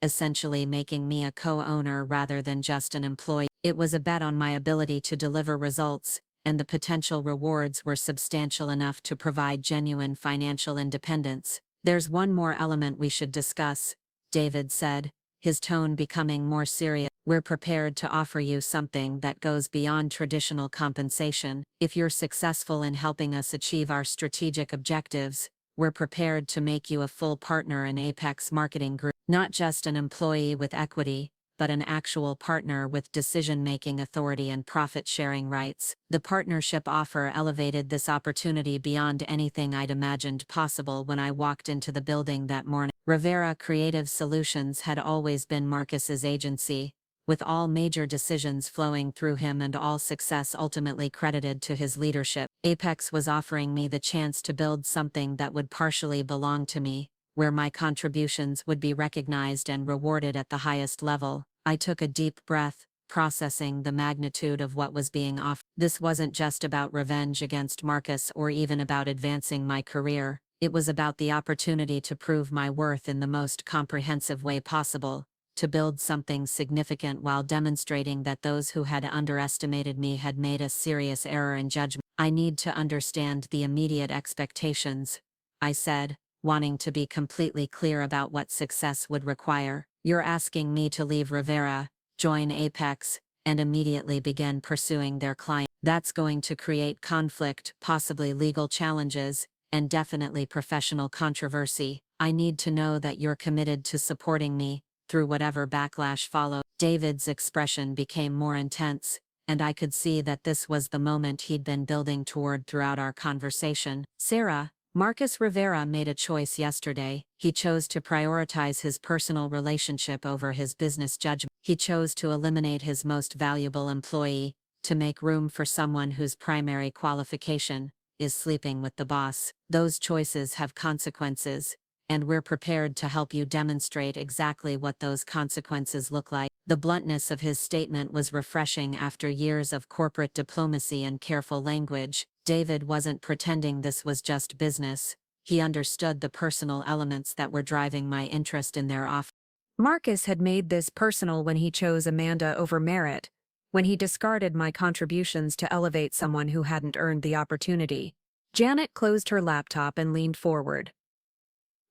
essentially making me a co-owner rather than just an employee. It was a bet on my ability to deliver results, and the potential rewards were substantial enough to provide genuine financial independence. There's one more element we should discuss, David said, his tone becoming more serious. We're prepared to offer you something that goes beyond traditional compensation. If you're successful in helping us achieve our strategic objectives, we're prepared to make you a full partner in Apex Marketing Group. Not just an employee with equity, but an actual partner with decision-making authority and profit-sharing rights. The partnership offer elevated this opportunity beyond anything I'd imagined possible when I walked into the building that morning. Rivera Creative Solutions had always been Marcus's agency, with all major decisions flowing through him and all success ultimately credited to his leadership. Apex was offering me the chance to build something that would partially belong to me, where my contributions would be recognized and rewarded at the highest level. I took a deep breath, processing the magnitude of what was being offered. This wasn't just about revenge against Marcus or even about advancing my career. It was about the opportunity to prove my worth in the most comprehensive way possible, to build something significant while demonstrating that those who had underestimated me had made a serious error in judgment. I need to understand the immediate expectations, I said, wanting to be completely clear about what success would require. You're asking me to leave Rivera, join Apex, and immediately begin pursuing their client. That's going to create conflict, possibly legal challenges, and definitely professional controversy. I need to know that you're committed to supporting me, through whatever backlash followed. David's expression became more intense, and I could see that this was the moment he'd been building toward throughout our conversation. Sarah, Marcus Rivera made a choice yesterday. He chose to prioritize his personal relationship over his business judgment. He chose to eliminate his most valuable employee, to make room for someone whose primary qualification is sleeping with the boss. Those choices have consequences, and we're prepared to help you demonstrate exactly what those consequences look like. The bluntness of his statement was refreshing after years of corporate diplomacy and careful language. David wasn't pretending this was just business. He understood the personal elements that were driving my interest in their offer. Marcus had made this personal when he chose Amanda over merit, when he discarded my contributions to elevate someone who hadn't earned the opportunity. Janet closed her laptop and leaned forward.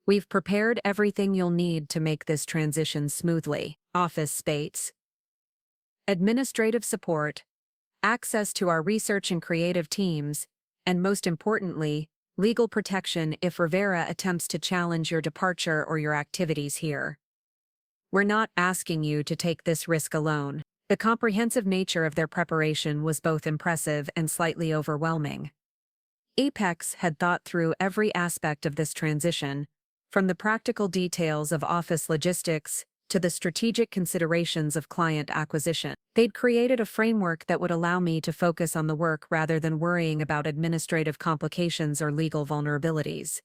We've prepared everything you'll need to make this transition smoothly. Office space, administrative support, access to our research and creative teams, and most importantly, legal protection if Rivera attempts to challenge your departure or your activities here. We're not asking you to take this risk alone. The comprehensive nature of their preparation was both impressive and slightly overwhelming. Apex had thought through every aspect of this transition, from the practical details of office logistics to the strategic considerations of client acquisition. They'd created a framework that would allow me to focus on the work rather than worrying about administrative complications or legal vulnerabilities.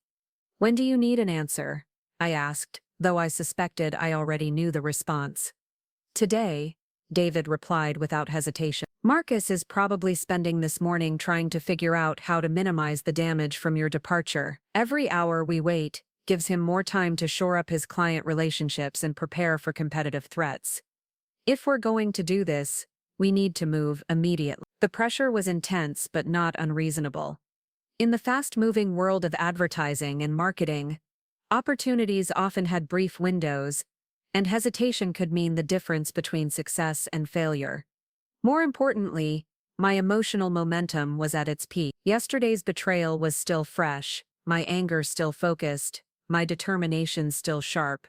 When do you need an answer? I asked, though I suspected I already knew the response. Today, David replied without hesitation. Marcus is probably spending this morning trying to figure out how to minimize the damage from your departure. Every hour we wait gives him more time to shore up his client relationships and prepare for competitive threats. If we're going to do this, we need to move immediately. The pressure was intense but not unreasonable. In the fast-moving world of advertising and marketing, opportunities often had brief windows, and hesitation could mean the difference between success and failure. More importantly, my emotional momentum was at its peak. Yesterday's betrayal was still fresh, my anger still focused, my determination still sharp.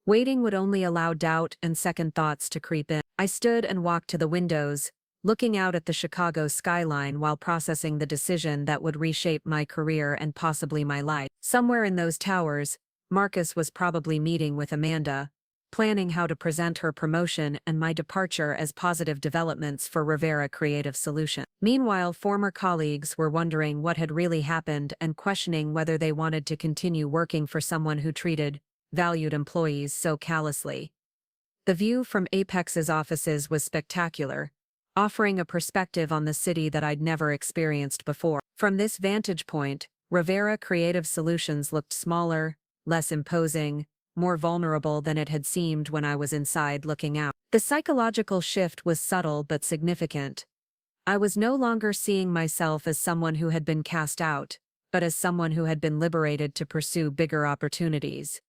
Waiting would only allow doubt and second thoughts to creep in. I stood and walked to the windows, looking out at the Chicago skyline while processing the decision that would reshape my career and possibly my life. Somewhere in those towers, Marcus was probably meeting with Amanda, planning how to present her promotion and my departure as positive developments for Rivera Creative Solutions. Meanwhile, former colleagues were wondering what had really happened and questioning whether they wanted to continue working for someone who treated valued employees so callously. The view from Apex's offices was spectacular, offering a perspective on the city that I'd never experienced before. From this vantage point, Rivera Creative Solutions looked smaller, less imposing, more vulnerable than it had seemed when I was inside looking out. The psychological shift was subtle but significant. I was no longer seeing myself as someone who had been cast out, but as someone who had been liberated to pursue bigger opportunities.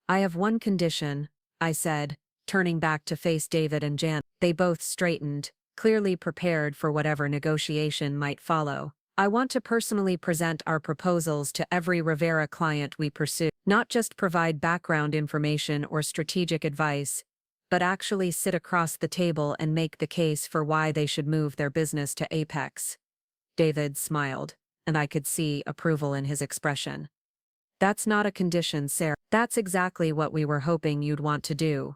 I have one condition, I said, turning back to face David and Jan. They both straightened, clearly prepared for whatever negotiation might follow. I want to personally present our proposals to every Rivera client we pursue, not just provide background information or strategic advice, but actually sit across the table and make the case for why they should move their business to Apex. David smiled, and I could see approval in his expression. That's not a condition, Sarah. That's exactly what we were hoping you'd want to do.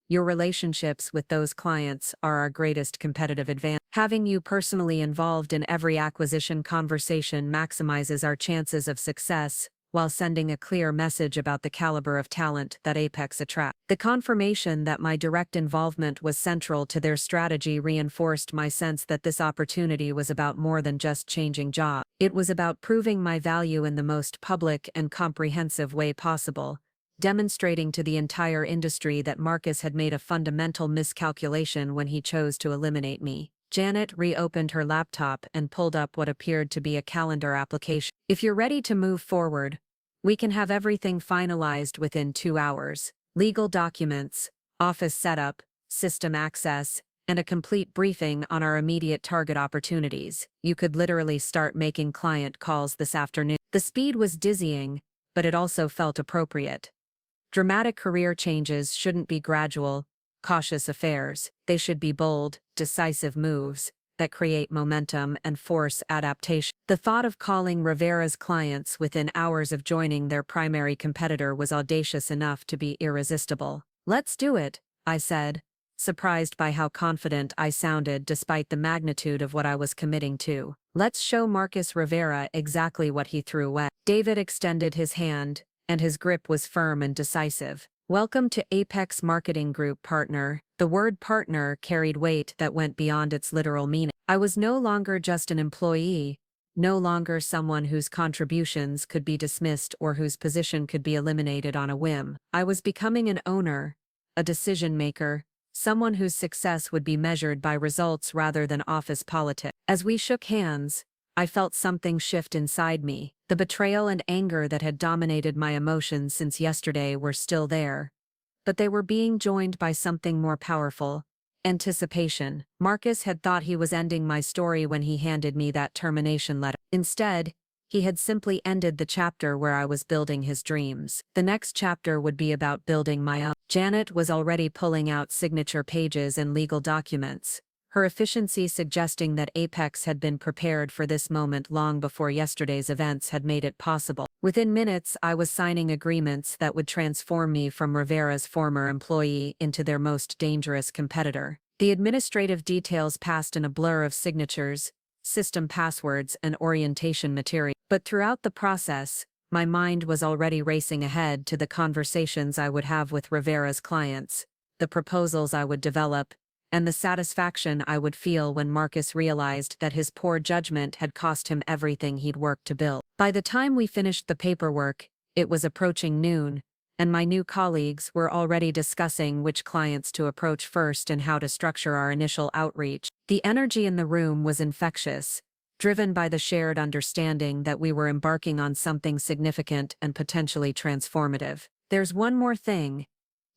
Your relationships with those clients are our greatest competitive advantage. Having you personally involved in every acquisition conversation maximizes our chances of success, while sending a clear message about the caliber of talent that Apex attracts. The confirmation that my direct involvement was central to their strategy reinforced my sense that this opportunity was about more than just changing jobs. It was about proving my value in the most public and comprehensive way possible, demonstrating to the entire industry that Marcus had made a fundamental miscalculation when he chose to eliminate me. Janet reopened her laptop and pulled up what appeared to be a calendar application. If you're ready to move forward, we can have everything finalized within 2 hours. Legal documents, office setup, system access, and a complete briefing on our immediate target opportunities. You could literally start making client calls this afternoon. The speed was dizzying, but it also felt appropriate. Dramatic career changes shouldn't be gradual, cautious affairs. They should be bold, decisive moves that create momentum and force adaptation. The thought of calling Rivera's clients within hours of joining their primary competitor was audacious enough to be irresistible. "Let's do it," I said, surprised by how confident I sounded despite the magnitude of what I was committing to. "Let's show Marcus Rivera exactly what he threw away." David extended his hand, and his grip was firm and decisive. "Welcome to Apex Marketing Group, partner." The word partner carried weight that went beyond its literal meaning. I was no longer just an employee, no longer someone whose contributions could be dismissed or whose position could be eliminated on a whim. I was becoming an owner, a decision maker, someone whose success would be measured by results rather than office politics. As we shook hands, I felt something shift inside me. The betrayal and anger that had dominated my emotions since yesterday were still there, but they were being joined by something more powerful: anticipation. Marcus had thought he was ending my story when he handed me that termination letter. Instead, he had simply ended the chapter where I was building his dreams. The next chapter would be about building my own. Janet was already pulling out signature pages and legal documents, her efficiency suggesting that Apex had been prepared for this moment long before yesterday's events had made it possible. Within minutes, I was signing agreements that would transform me from Rivera's former employee into their most dangerous competitor. The administrative details passed in a blur of signatures, system passwords, and orientation material. But throughout the process, my mind was already racing ahead to the conversations I would have with Rivera's clients, the proposals I would develop, and the satisfaction I would feel when Marcus realized that his poor judgment had cost him everything he'd worked to build. By the time we finished the paperwork, it was approaching noon, and my new colleagues were already discussing which clients to approach first and how to structure our initial outreach. The energy in the room was infectious, driven by the shared understanding that we were embarking on something significant and potentially transformative. "There's one more thing,"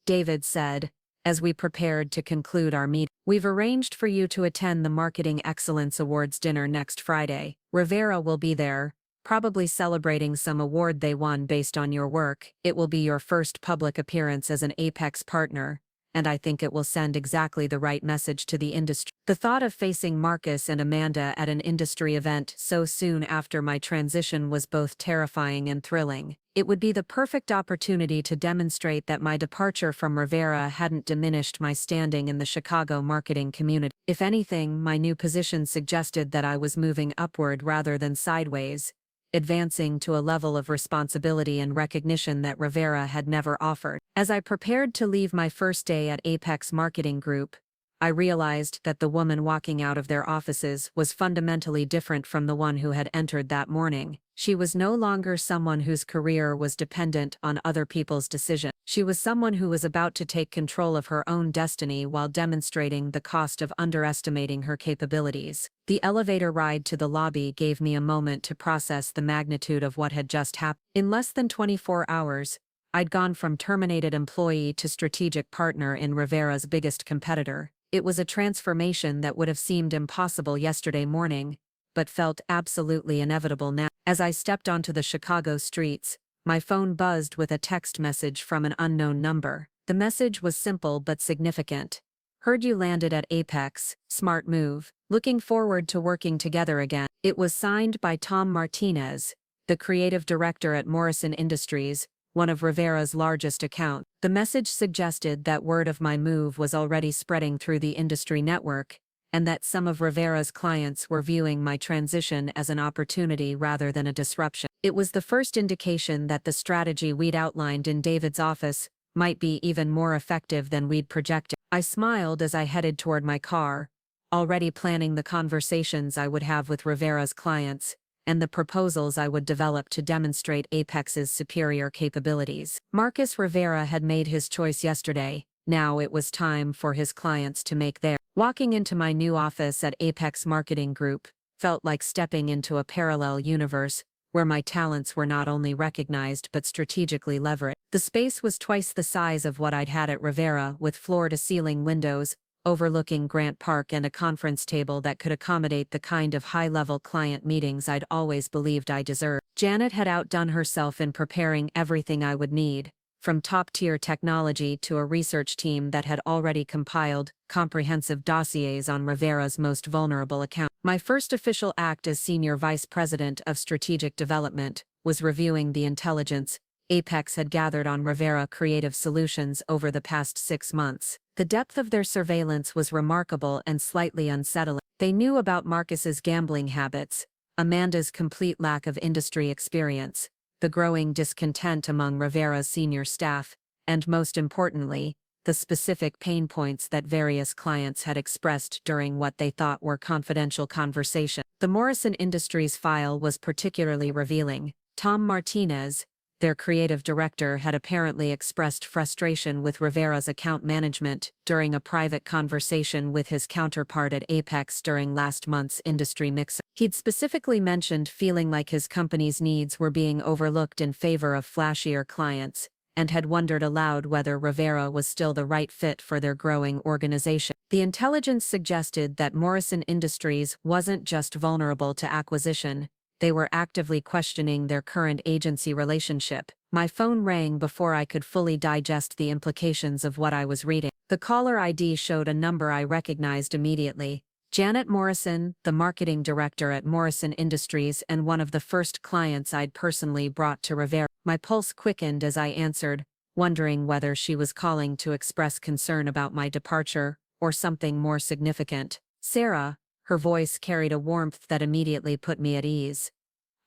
David said, as we prepared to conclude our meeting. "We've arranged for you to attend the Marketing Excellence Awards dinner next Friday. Rivera will be there, probably celebrating some award they won based on your work. It will be your first public appearance as an Apex partner, and I think it will send exactly the right message to the industry." The thought of facing Marcus and Amanda at an industry event so soon after my transition was both terrifying and thrilling. It would be the perfect opportunity to demonstrate that my departure from Rivera hadn't diminished my standing in the Chicago marketing community. If anything, my new position suggested that I was moving upward rather than sideways, advancing to a level of responsibility and recognition that Rivera had never offered. As I prepared to leave my first day at Apex Marketing Group, I realized that the woman walking out of their offices was fundamentally different from the one who had entered that morning. She was no longer someone whose career was dependent on other people's decisions. She was someone who was about to take control of her own destiny while demonstrating the cost of underestimating her capabilities. The elevator ride to the lobby gave me a moment to process the magnitude of what had just happened. In less than 24 hours, I'd gone from terminated employee to strategic partner in Rivera's biggest competitor. It was a transformation that would have seemed impossible yesterday morning, but felt absolutely inevitable now. As I stepped onto the Chicago streets, my phone buzzed with a text message from an unknown number. The message was simple but significant. "Heard you landed at Apex, smart move. Looking forward to working together again." It was signed by Tom Martinez, the creative director at Morrison Industries, one of Rivera's largest accounts. The message suggested that word of my move was already spreading through the industry network, and that some of Rivera's clients were viewing my transition as an opportunity rather than a disruption. It was the first indication that the strategy we'd outlined in David's office might be even more effective than we'd projected. I smiled as I headed toward my car, already planning the conversations I would have with Rivera's clients and the proposals I would develop to demonstrate Apex's superior capabilities. Marcus Rivera had made his choice yesterday. Now it was time for his clients to make theirs. Walking into my new office at Apex Marketing Group felt like stepping into a parallel universe where my talents were not only recognized but strategically leveraged. The space was twice the size of what I'd had at Rivera, with floor-to-ceiling windows overlooking Grant Park and a conference table that could accommodate the kind of high-level client meetings I'd always believed I deserved. Janet had outdone herself in preparing everything I would need, from top-tier technology to a research team that had already compiled comprehensive dossiers on Rivera's most vulnerable accounts. My first official act as Senior Vice President of Strategic Development was reviewing the intelligence Apex had gathered on Rivera Creative Solutions over the past 6 months. The depth of their surveillance was remarkable and slightly unsettling. They knew about Marcus's gambling habits, Amanda's complete lack of industry experience, the growing discontent among Rivera's senior staff, and most importantly, the specific pain points that various clients had expressed during what they thought were confidential conversations. The Morrison Industries file was particularly revealing. Tom Martinez, their creative director, had apparently expressed frustration with Rivera's account management during a private conversation with his counterpart at Apex during last month's industry mix. He'd specifically mentioned feeling like his company's needs were being overlooked in favor of flashier clients, and had wondered aloud whether Rivera was still the right fit for their growing organization. The intelligence suggested that Morrison Industries wasn't just vulnerable to acquisition, they were actively questioning their current agency relationship. My phone rang before I could fully digest the implications of what I was reading. The caller ID showed a number I recognized immediately. Janet Morrison, the marketing director at Morrison Industries and one of the first clients I'd personally brought to Rivera. My pulse quickened as I answered, wondering whether she was calling to express concern about my departure or something more significant. Sarah, her voice carried a warmth that immediately put me at ease.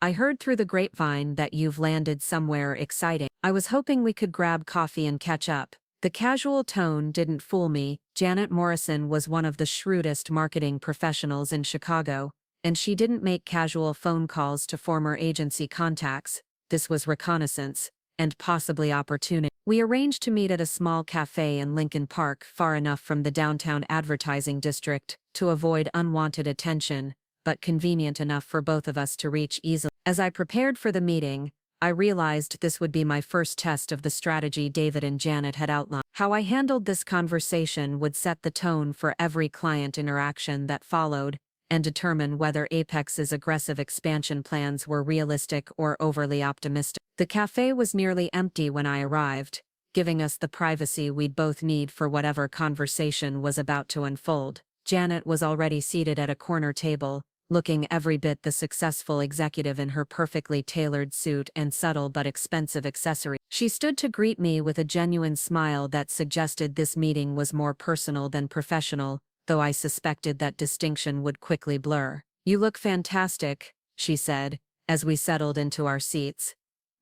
I heard through the grapevine that you've landed somewhere exciting. I was hoping we could grab coffee and catch up. The casual tone didn't fool me. Janet Morrison was one of the shrewdest marketing professionals in Chicago, and she didn't make casual phone calls to former agency contacts. This was reconnaissance, and possibly opportunity. We arranged to meet at a small cafe in Lincoln Park, far enough from the downtown advertising district to avoid unwanted attention, but convenient enough for both of us to reach easily. As I prepared for the meeting, I realized this would be my first test of the strategy David and Janet had outlined. How I handled this conversation would set the tone for every client interaction that followed, and determine whether Apex's aggressive expansion plans were realistic or overly optimistic. The cafe was nearly empty when I arrived, giving us the privacy we'd both need for whatever conversation was about to unfold. Janet was already seated at a corner table, looking every bit the successful executive in her perfectly tailored suit and subtle but expensive accessory. She stood to greet me with a genuine smile that suggested this meeting was more personal than professional, though I suspected that distinction would quickly blur. "You look fantastic," she said, as we settled into our seats.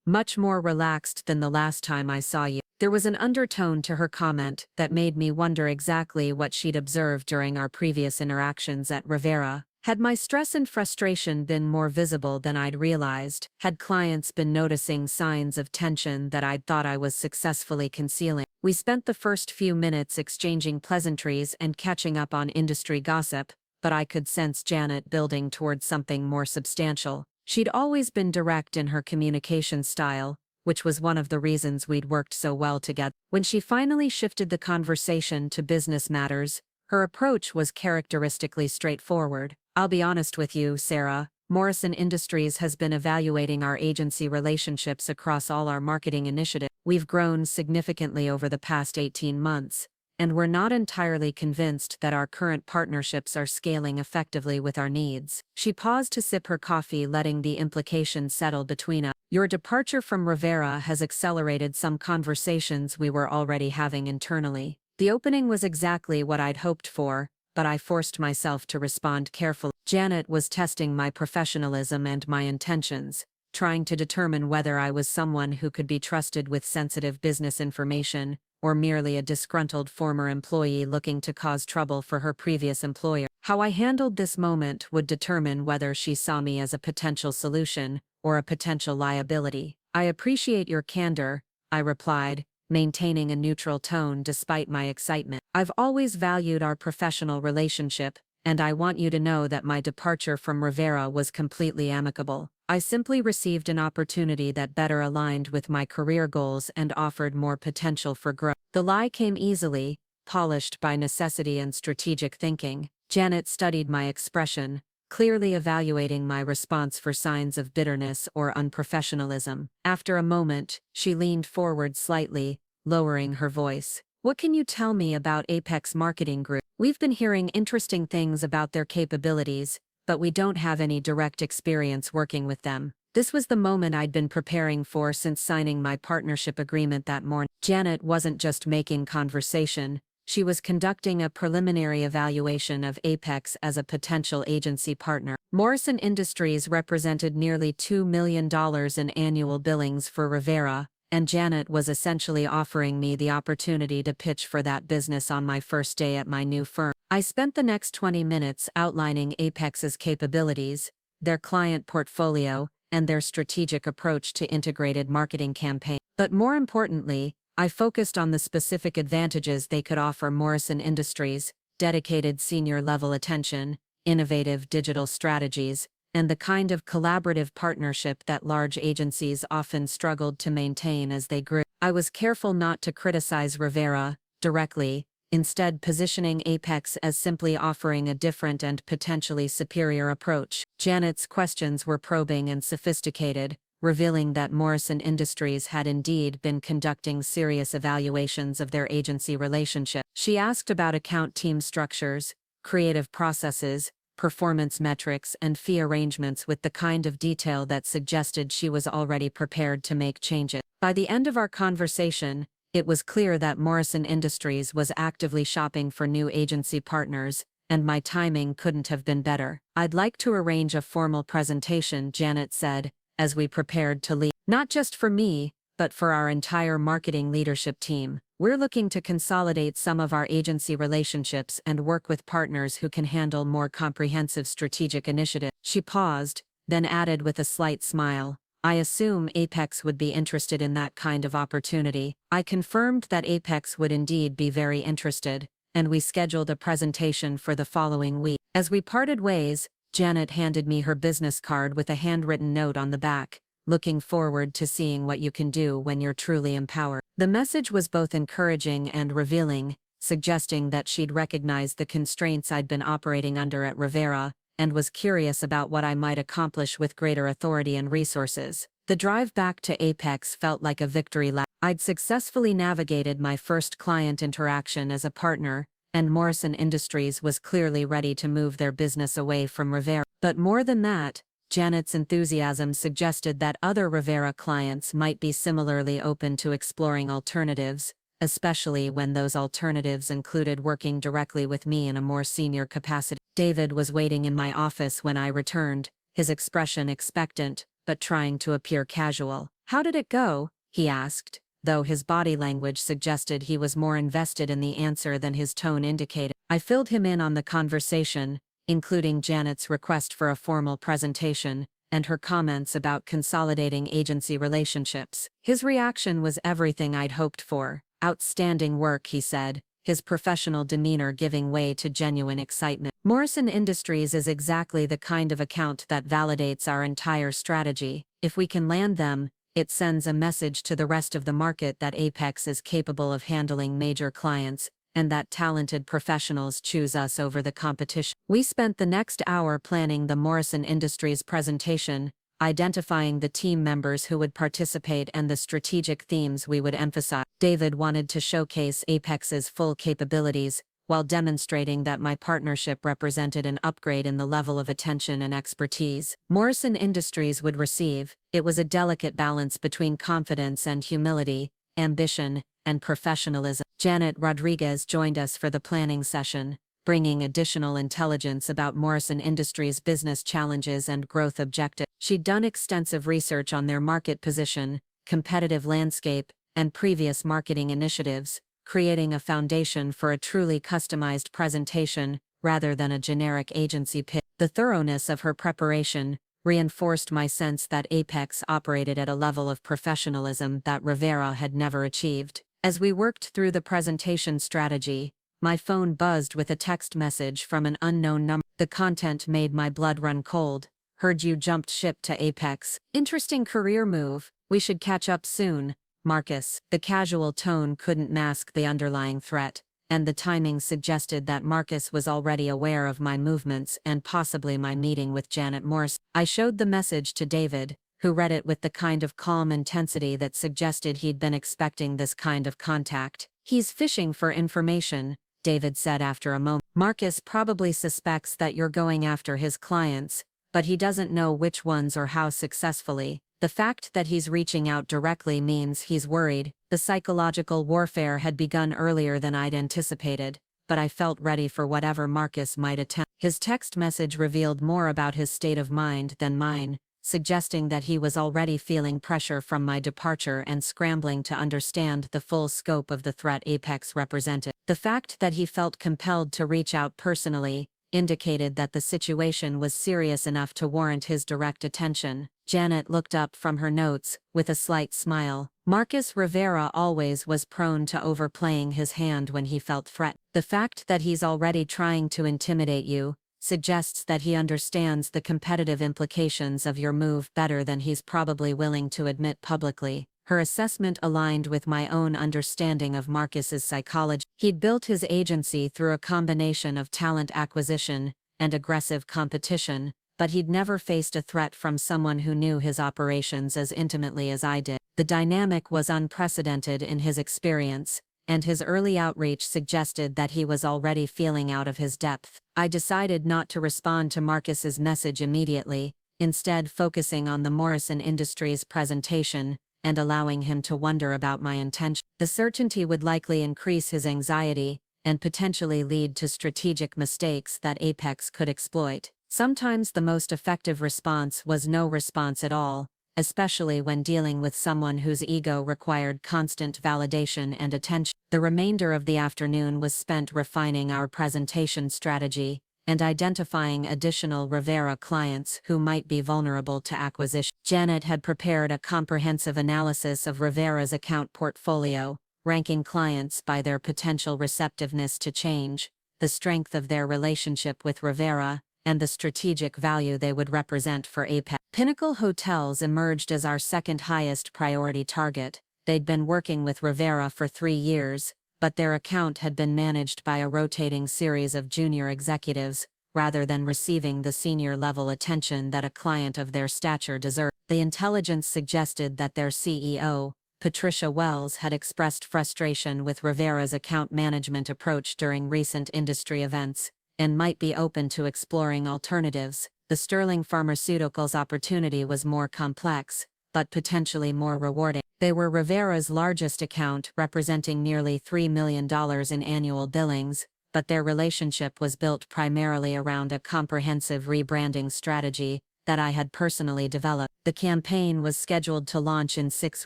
"Much more relaxed than the last time I saw you." There was an undertone to her comment that made me wonder exactly what she'd observed during our previous interactions at Rivera. Had my stress and frustration been more visible than I'd realized? Had clients been noticing signs of tension that I'd thought I was successfully concealing? We spent the first few minutes exchanging pleasantries and catching up on industry gossip, but I could sense Janet building towards something more substantial. She'd always been direct in her communication style, which was one of the reasons we'd worked so well together. When she finally shifted the conversation to business matters, her approach was characteristically straightforward. "I'll be honest with you, Sarah. Morrison Industries has been evaluating our agency relationships across all our marketing initiatives. We've grown significantly over the past 18 months, and we're not entirely convinced that our current partnerships are scaling effectively with our needs." She paused to sip her coffee, letting the implications settle between us. "Your departure from Rivera has accelerated some conversations we were already having internally." The opening was exactly what I'd hoped for, but I forced myself to respond carefully. Janet was testing my professionalism and my intentions. trying to determine whether I was someone who could be trusted with sensitive business information, or merely a disgruntled former employee looking to cause trouble for her previous employer. How I handled this moment would determine whether she saw me as a potential solution or a potential liability. "I appreciate your candor," I replied, maintaining a neutral tone despite my excitement. "I've always valued our professional relationship, and I want you to know that my departure from Rivera was completely amicable. I simply received an opportunity that better aligned with my career goals and offered more potential for growth." The lie came easily, polished by necessity and strategic thinking. Janet studied my expression, clearly evaluating my response for signs of bitterness or unprofessionalism. After a moment, she leaned forward slightly, lowering her voice. "What can you tell me about Apex Marketing Group? We've been hearing interesting things about their capabilities, but we don't have any direct experience working with them." This was the moment I'd been preparing for since signing my partnership agreement that morning. Janet wasn't just making conversation, she was conducting a preliminary evaluation of Apex as a potential agency partner. Morrison Industries represented nearly $2 million in annual billings for Rivera, and Janet was essentially offering me the opportunity to pitch for that business on my first day at my new firm. I spent the next 20 minutes outlining Apex's capabilities, their client portfolio, and their strategic approach to integrated marketing campaigns. But more importantly, I focused on the specific advantages they could offer Morrison Industries: dedicated senior-level attention, innovative digital strategies, and the kind of collaborative partnership that large agencies often struggled to maintain as they grew. I was careful not to criticize Rivera directly, instead positioning Apex as simply offering a different and potentially superior approach. Janet's questions were probing and sophisticated, revealing that Morrison Industries had indeed been conducting serious evaluations of their agency relationship. She asked about account team structures, creative processes, performance metrics, and fee arrangements with the kind of detail that suggested she was already prepared to make changes. By the end of our conversation, it was clear that Morrison Industries was actively shopping for new agency partners, and my timing couldn't have been better. "I'd like to arrange a formal presentation," Janet said, as we prepared to leave. "Not just for me, but for our entire marketing leadership team. We're looking to consolidate some of our agency relationships and work with partners who can handle more comprehensive strategic initiatives." She paused, then added with a slight smile, "I assume Apex would be interested in that kind of opportunity." I confirmed that Apex would indeed be very interested, and we scheduled a presentation for the following week. As we parted ways, Janet handed me her business card with a handwritten note on the back: "Looking forward to seeing what you can do when you're truly empowered." The message was both encouraging and revealing, suggesting that she'd recognized the constraints I'd been operating under at Rivera, and was curious about what I might accomplish with greater authority and resources. The drive back to Apex felt like a victory lap. I'd successfully navigated my first client interaction as a partner, and Morrison Industries was clearly ready to move their business away from Rivera. But more than that, Janet's enthusiasm suggested that other Rivera clients might be similarly open to exploring alternatives, especially when those alternatives included working directly with me in a more senior capacity. David was waiting in my office when I returned, his expression expectant, but trying to appear casual. "How did it go?" he asked, though his body language suggested he was more invested in the answer than his tone indicated. I filled him in on the conversation, including Janet's request for a formal presentation, and her comments about consolidating agency relationships. His reaction was everything I'd hoped for. "Outstanding work," he said, his professional demeanor giving way to genuine excitement. "Morrison Industries is exactly the kind of account that validates our entire strategy. If we can land them, it sends a message to the rest of the market that Apex is capable of handling major clients, and that talented professionals choose us over the competition." We spent the next hour planning the Morrison Industries presentation, identifying the team members who would participate and the strategic themes we would emphasize. David wanted to showcase Apex's full capabilities, while demonstrating that my partnership represented an upgrade in the level of attention and expertise Morrison Industries would receive. It was a delicate balance between confidence and humility, ambition and professionalism. Janet Rodriguez joined us for the planning session, bringing additional intelligence about Morrison Industries' business challenges and growth objectives. She'd done extensive research on their market position, competitive landscape, and previous marketing initiatives, creating a foundation for a truly customized presentation rather than a generic agency pitch. The thoroughness of her preparation reinforced my sense that Apex operated at a level of professionalism that Rivera had never achieved. As we worked through the presentation strategy, my phone buzzed with a text message from an unknown number. The content made my blood run cold. Heard you jumped ship to Apex. Interesting career move. We should catch up soon, Marcus. The casual tone couldn't mask the underlying threat, and the timing suggested that Marcus was already aware of my movements and possibly my meeting with Janet Morse. I showed the message to David, who read it with the kind of calm intensity that suggested he'd been expecting this kind of contact. He's fishing for information, David said after a moment. Marcus probably suspects that you're going after his clients, but he doesn't know which ones or how successfully. The fact that he's reaching out directly means he's worried. The psychological warfare had begun earlier than I'd anticipated, but I felt ready for whatever Marcus might attempt. His text message revealed more about his state of mind than mine, suggesting that he was already feeling pressure from my departure and scrambling to understand the full scope of the threat Apex represented. The fact that he felt compelled to reach out personally indicated that the situation was serious enough to warrant his direct attention. Janet looked up from her notes, with a slight smile. Marcus Rivera always was prone to overplaying his hand when he felt threatened. The fact that he's already trying to intimidate you suggests that he understands the competitive implications of your move better than he's probably willing to admit publicly. Her assessment aligned with my own understanding of Marcus's psychology. He'd built his agency through a combination of talent acquisition and aggressive competition, but he'd never faced a threat from someone who knew his operations as intimately as I did. The dynamic was unprecedented in his experience, and his early outreach suggested that he was already feeling out of his depth. I decided not to respond to Marcus's message immediately, instead focusing on the Morrison Industries presentation and allowing him to wonder about my intention. The certainty would likely increase his anxiety and potentially lead to strategic mistakes that Apex could exploit. Sometimes the most effective response was no response at all, especially when dealing with someone whose ego required constant validation and attention. The remainder of the afternoon was spent refining our presentation strategy and identifying additional Rivera clients who might be vulnerable to acquisition. Janet had prepared a comprehensive analysis of Rivera's account portfolio, ranking clients by their potential receptiveness to change, the strength of their relationship with Rivera, and the strategic value they would represent for Apex. Pinnacle Hotels emerged as our second highest priority target. They'd been working with Rivera for 3 years, but their account had been managed by a rotating series of junior executives, rather than receiving the senior-level attention that a client of their stature deserved. The intelligence suggested that their CEO, Patricia Wells, had expressed frustration with Rivera's account management approach during recent industry events, and might be open to exploring alternatives. The Sterling Pharmaceuticals opportunity was more complex, but potentially more rewarding. They were Rivera's largest account, representing nearly $3 million in annual billings, but their relationship was built primarily around a comprehensive rebranding strategy that I had personally developed. The campaign was scheduled to launch in 6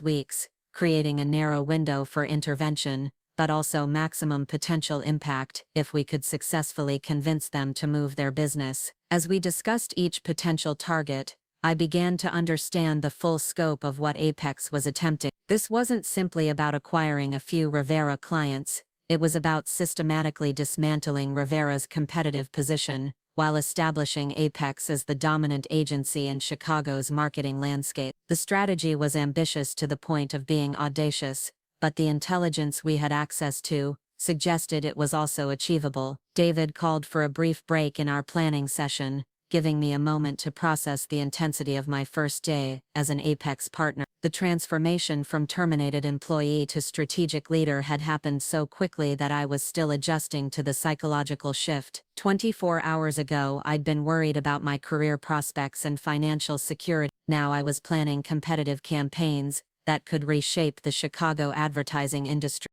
weeks, creating a narrow window for intervention, but also maximum potential impact if we could successfully convince them to move their business. As we discussed each potential target, I began to understand the full scope of what Apex was attempting. This wasn't simply about acquiring a few Rivera clients, it was about systematically dismantling Rivera's competitive position, while establishing Apex as the dominant agency in Chicago's marketing landscape. The strategy was ambitious to the point of being audacious, but the intelligence we had access to suggested it was also achievable. David called for a brief break in our planning session, giving me a moment to process the intensity of my first day as an Apex partner. The transformation from terminated employee to strategic leader had happened so quickly that I was still adjusting to the psychological shift. 24 hours ago, I'd been worried about my career prospects and financial security. Now I was planning competitive campaigns that could reshape the Chicago advertising industry.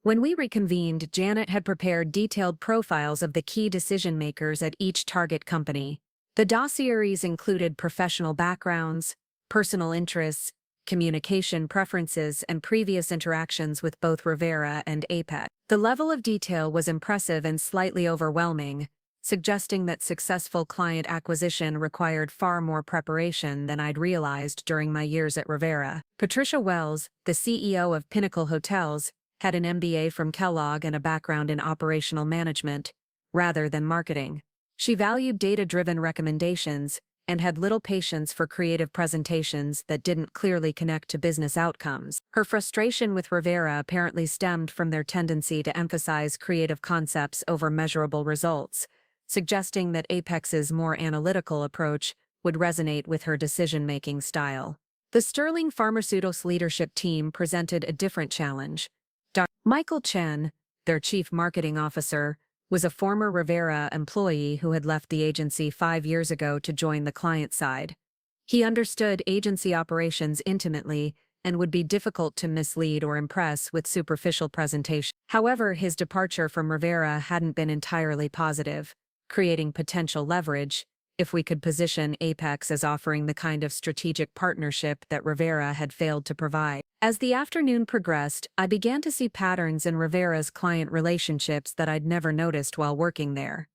When we reconvened, Janet had prepared detailed profiles of the key decision-makers at each target company. The dossiers included professional backgrounds, personal interests, communication preferences, and previous interactions with both Rivera and Apex. The level of detail was impressive and slightly overwhelming, suggesting that successful client acquisition required far more preparation than I'd realized during my years at Rivera. Patricia Wells, the CEO of Pinnacle Hotels, had an MBA from Kellogg and a background in operational management, rather than marketing. She valued data-driven recommendations and had little patience for creative presentations that didn't clearly connect to business outcomes. Her frustration with Rivera apparently stemmed from their tendency to emphasize creative concepts over measurable results, suggesting that Apex's more analytical approach would resonate with her decision-making style. The Sterling Pharmaceuticals leadership team presented a different challenge. Michael Chen, their chief marketing officer, was a former Rivera employee who had left the agency 5 years ago to join the client side. He understood agency operations intimately and would be difficult to mislead or impress with superficial presentation. However, his departure from Rivera hadn't been entirely positive, creating potential leverage if we could position Apex as offering the kind of strategic partnership that Rivera had failed to provide. As the afternoon progressed, I began to see patterns in Rivera's client relationships that I'd never noticed while working there.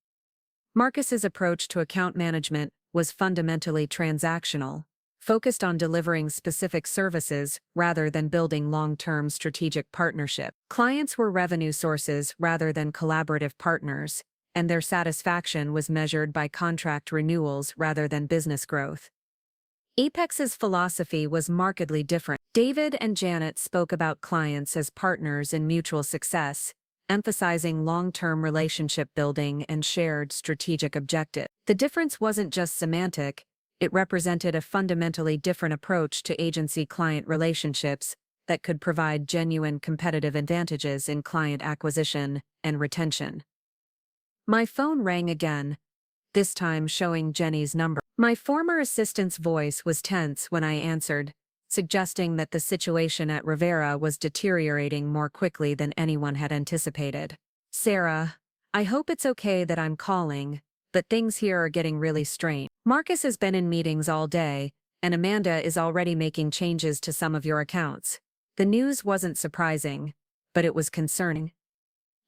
Marcus's approach to account management was fundamentally transactional, focused on delivering specific services rather than building long-term strategic partnership. Clients were revenue sources rather than collaborative partners, and their satisfaction was measured by contract renewals rather than business growth. Apex's philosophy was markedly different. David and Janet spoke about clients as partners in mutual success, emphasizing long-term relationship building and shared strategic objectives. The difference wasn't just semantic, it represented a fundamentally different approach to agency-client relationships that could provide genuine competitive advantages in client acquisition and retention. My phone rang again, this time showing Jenny's number. My former assistant's voice was tense when I answered, suggesting that the situation at Rivera was deteriorating more quickly than anyone had anticipated. Sarah, I hope it's okay that I'm calling, but things here are getting really strange. Marcus has been in meetings all day, and Amanda is already making changes to some of your accounts. The news wasn't surprising, but it was concerning.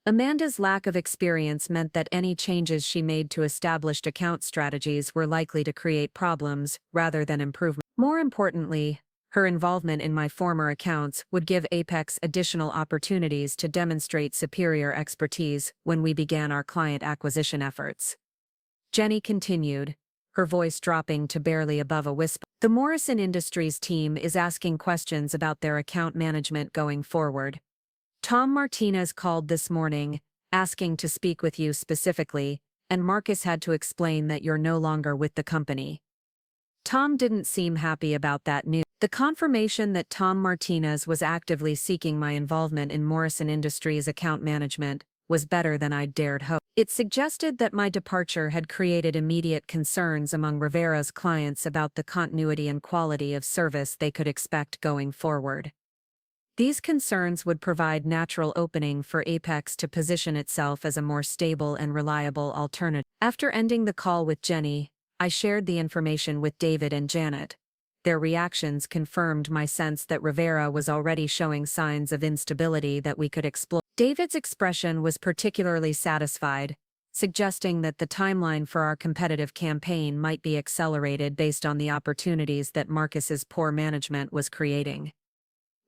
Amanda's lack of experience meant that any changes she made to established account strategies were likely to create problems rather than improvement. More importantly, her involvement in my former accounts would give Apex additional opportunities to demonstrate superior expertise when we began our client acquisition efforts. Jenny continued, her voice dropping to barely above a whisper. The Morrison Industries team is asking questions about their account management going forward. Tom Martinez called this morning, asking to speak with you specifically, and Marcus had to explain that you're no longer with the company. Tom didn't seem happy about that news. The confirmation that Tom Martinez was actively seeking my involvement in Morrison Industries account management was better than I'd dared hope. It suggested that my departure had created immediate concerns among Rivera's clients about the continuity and quality of service they could expect going forward. These concerns would provide natural opening for Apex to position itself as a more stable and reliable alternative. After ending the call with Jenny, I shared the information with David and Janet. Their reactions confirmed my sense that Rivera was already showing signs of instability that we could explore. David's expression was particularly satisfied, suggesting that the timeline for our competitive campaign might be accelerated based on the opportunities that Marcus's poor management was creating.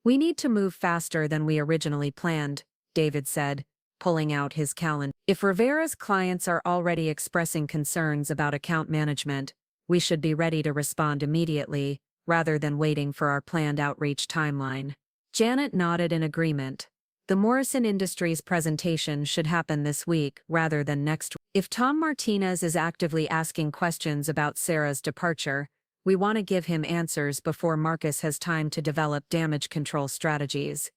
We need to move faster than we originally planned, David said, pulling out his calendar. If Rivera's clients are already expressing concerns about account management, we should be ready to respond immediately, rather than waiting for our planned outreach timeline. Janet nodded in agreement. The Morrison Industries presentation should happen this week rather than next week. If Tom Martinez is actively asking questions about Sarah's departure, we want to give him answers before Marcus has time to develop damage control strategies.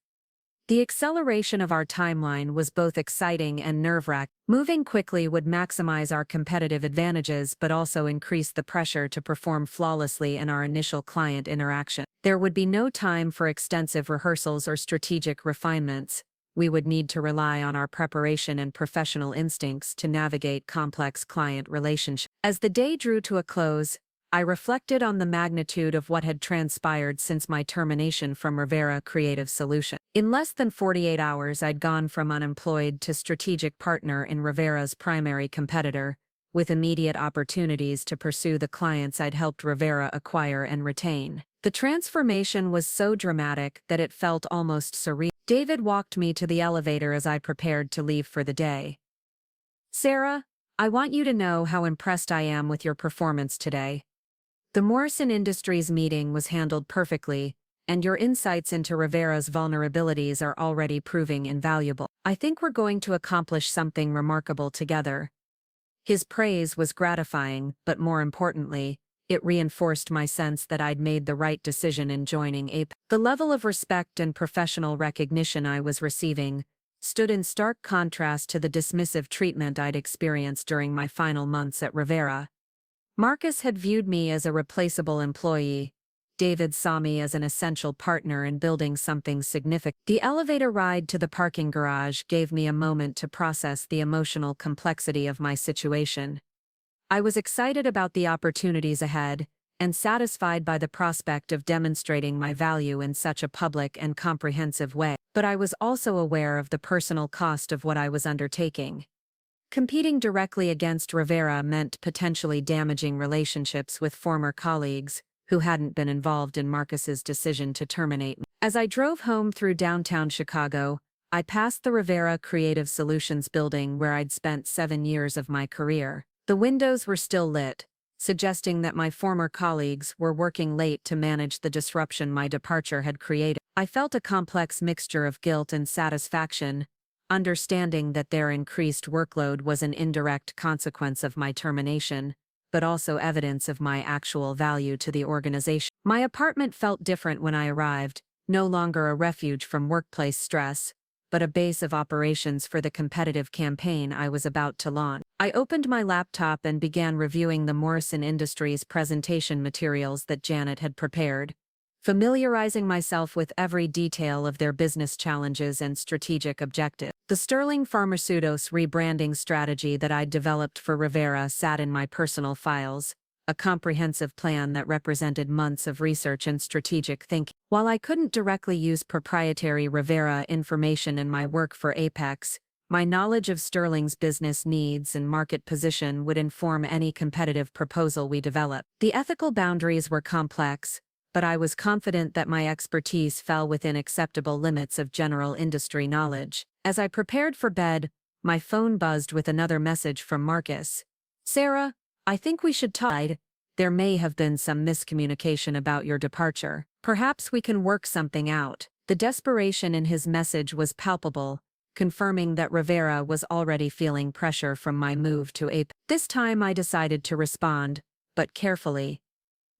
The acceleration of our timeline was both exciting and nerve-wracking. Moving quickly would maximize our competitive advantages but also increase the pressure to perform flawlessly in our initial client interaction. There would be no time for extensive rehearsals or strategic refinements. we would need to rely on our preparation and professional instincts to navigate complex client relationships. As the day drew to a close, I reflected on the magnitude of what had transpired since my termination from Rivera Creative Solutions. In less than 48 hours, I'd gone from unemployed to strategic partner in Rivera's primary competitor, with immediate opportunities to pursue the clients I'd helped Rivera acquire and retain. The transformation was so dramatic that it felt almost surreal. David walked me to the elevator as I prepared to leave for the day. "Sarah, I want you to know how impressed I am with your performance today. The Morrison Industries meeting was handled perfectly, and your insights into Rivera's vulnerabilities are already proving invaluable. I think we're going to accomplish something remarkable together." His praise was gratifying, but more importantly, it reinforced my sense that I'd made the right decision in joining APEX. The level of respect and professional recognition I was receiving stood in stark contrast to the dismissive treatment I'd experienced during my final months at Rivera. Marcus had viewed me as a replaceable employee. David saw me as an essential partner in building something significant. The elevator ride to the parking garage gave me a moment to process the emotional complexity of my situation. I was excited about the opportunities ahead, and satisfied by the prospect of demonstrating my value in such a public and comprehensive way. But I was also aware of the personal cost of what I was undertaking. Competing directly against Rivera meant potentially damaging relationships with former colleagues who hadn't been involved in Marcus's decision to terminate me. As I drove home through downtown Chicago, I passed the Rivera Creative Solutions building where I'd spent 7 years of my career. The windows were still lit, suggesting that my former colleagues were working late to manage the disruption my departure had created. I felt a complex mixture of guilt and satisfaction, understanding that their increased workload was an indirect consequence of my termination, but also evidence of my actual value to the organization. My apartment felt different when I arrived, no longer a refuge from workplace stress, but a base of operations for the competitive campaign I was about to launch. I opened my laptop and began reviewing the Morrison Industries presentation materials that Janet had prepared, familiarizing myself with every detail of their business challenges and strategic objectives. The Sterling Pharmaceuticals rebranding strategy that I'd developed for Rivera sat in my personal files, a comprehensive plan that represented months of research and strategic thinking. While I couldn't directly use proprietary Rivera information in my work for Apex, my knowledge of Sterling's business needs and market position would inform any competitive proposal we developed. The ethical boundaries were complex, but I was confident that my expertise fell within acceptable limits of general industry knowledge. As I prepared for bed, my phone buzzed with another message from Marcus. "Sarah, I think we should talk. There may have been some miscommunication about your departure. Perhaps we can work something out." The desperation in his message was palpable, confirming that Rivera was already feeling pressure from my move to Ape. This time I decided to respond, but carefully.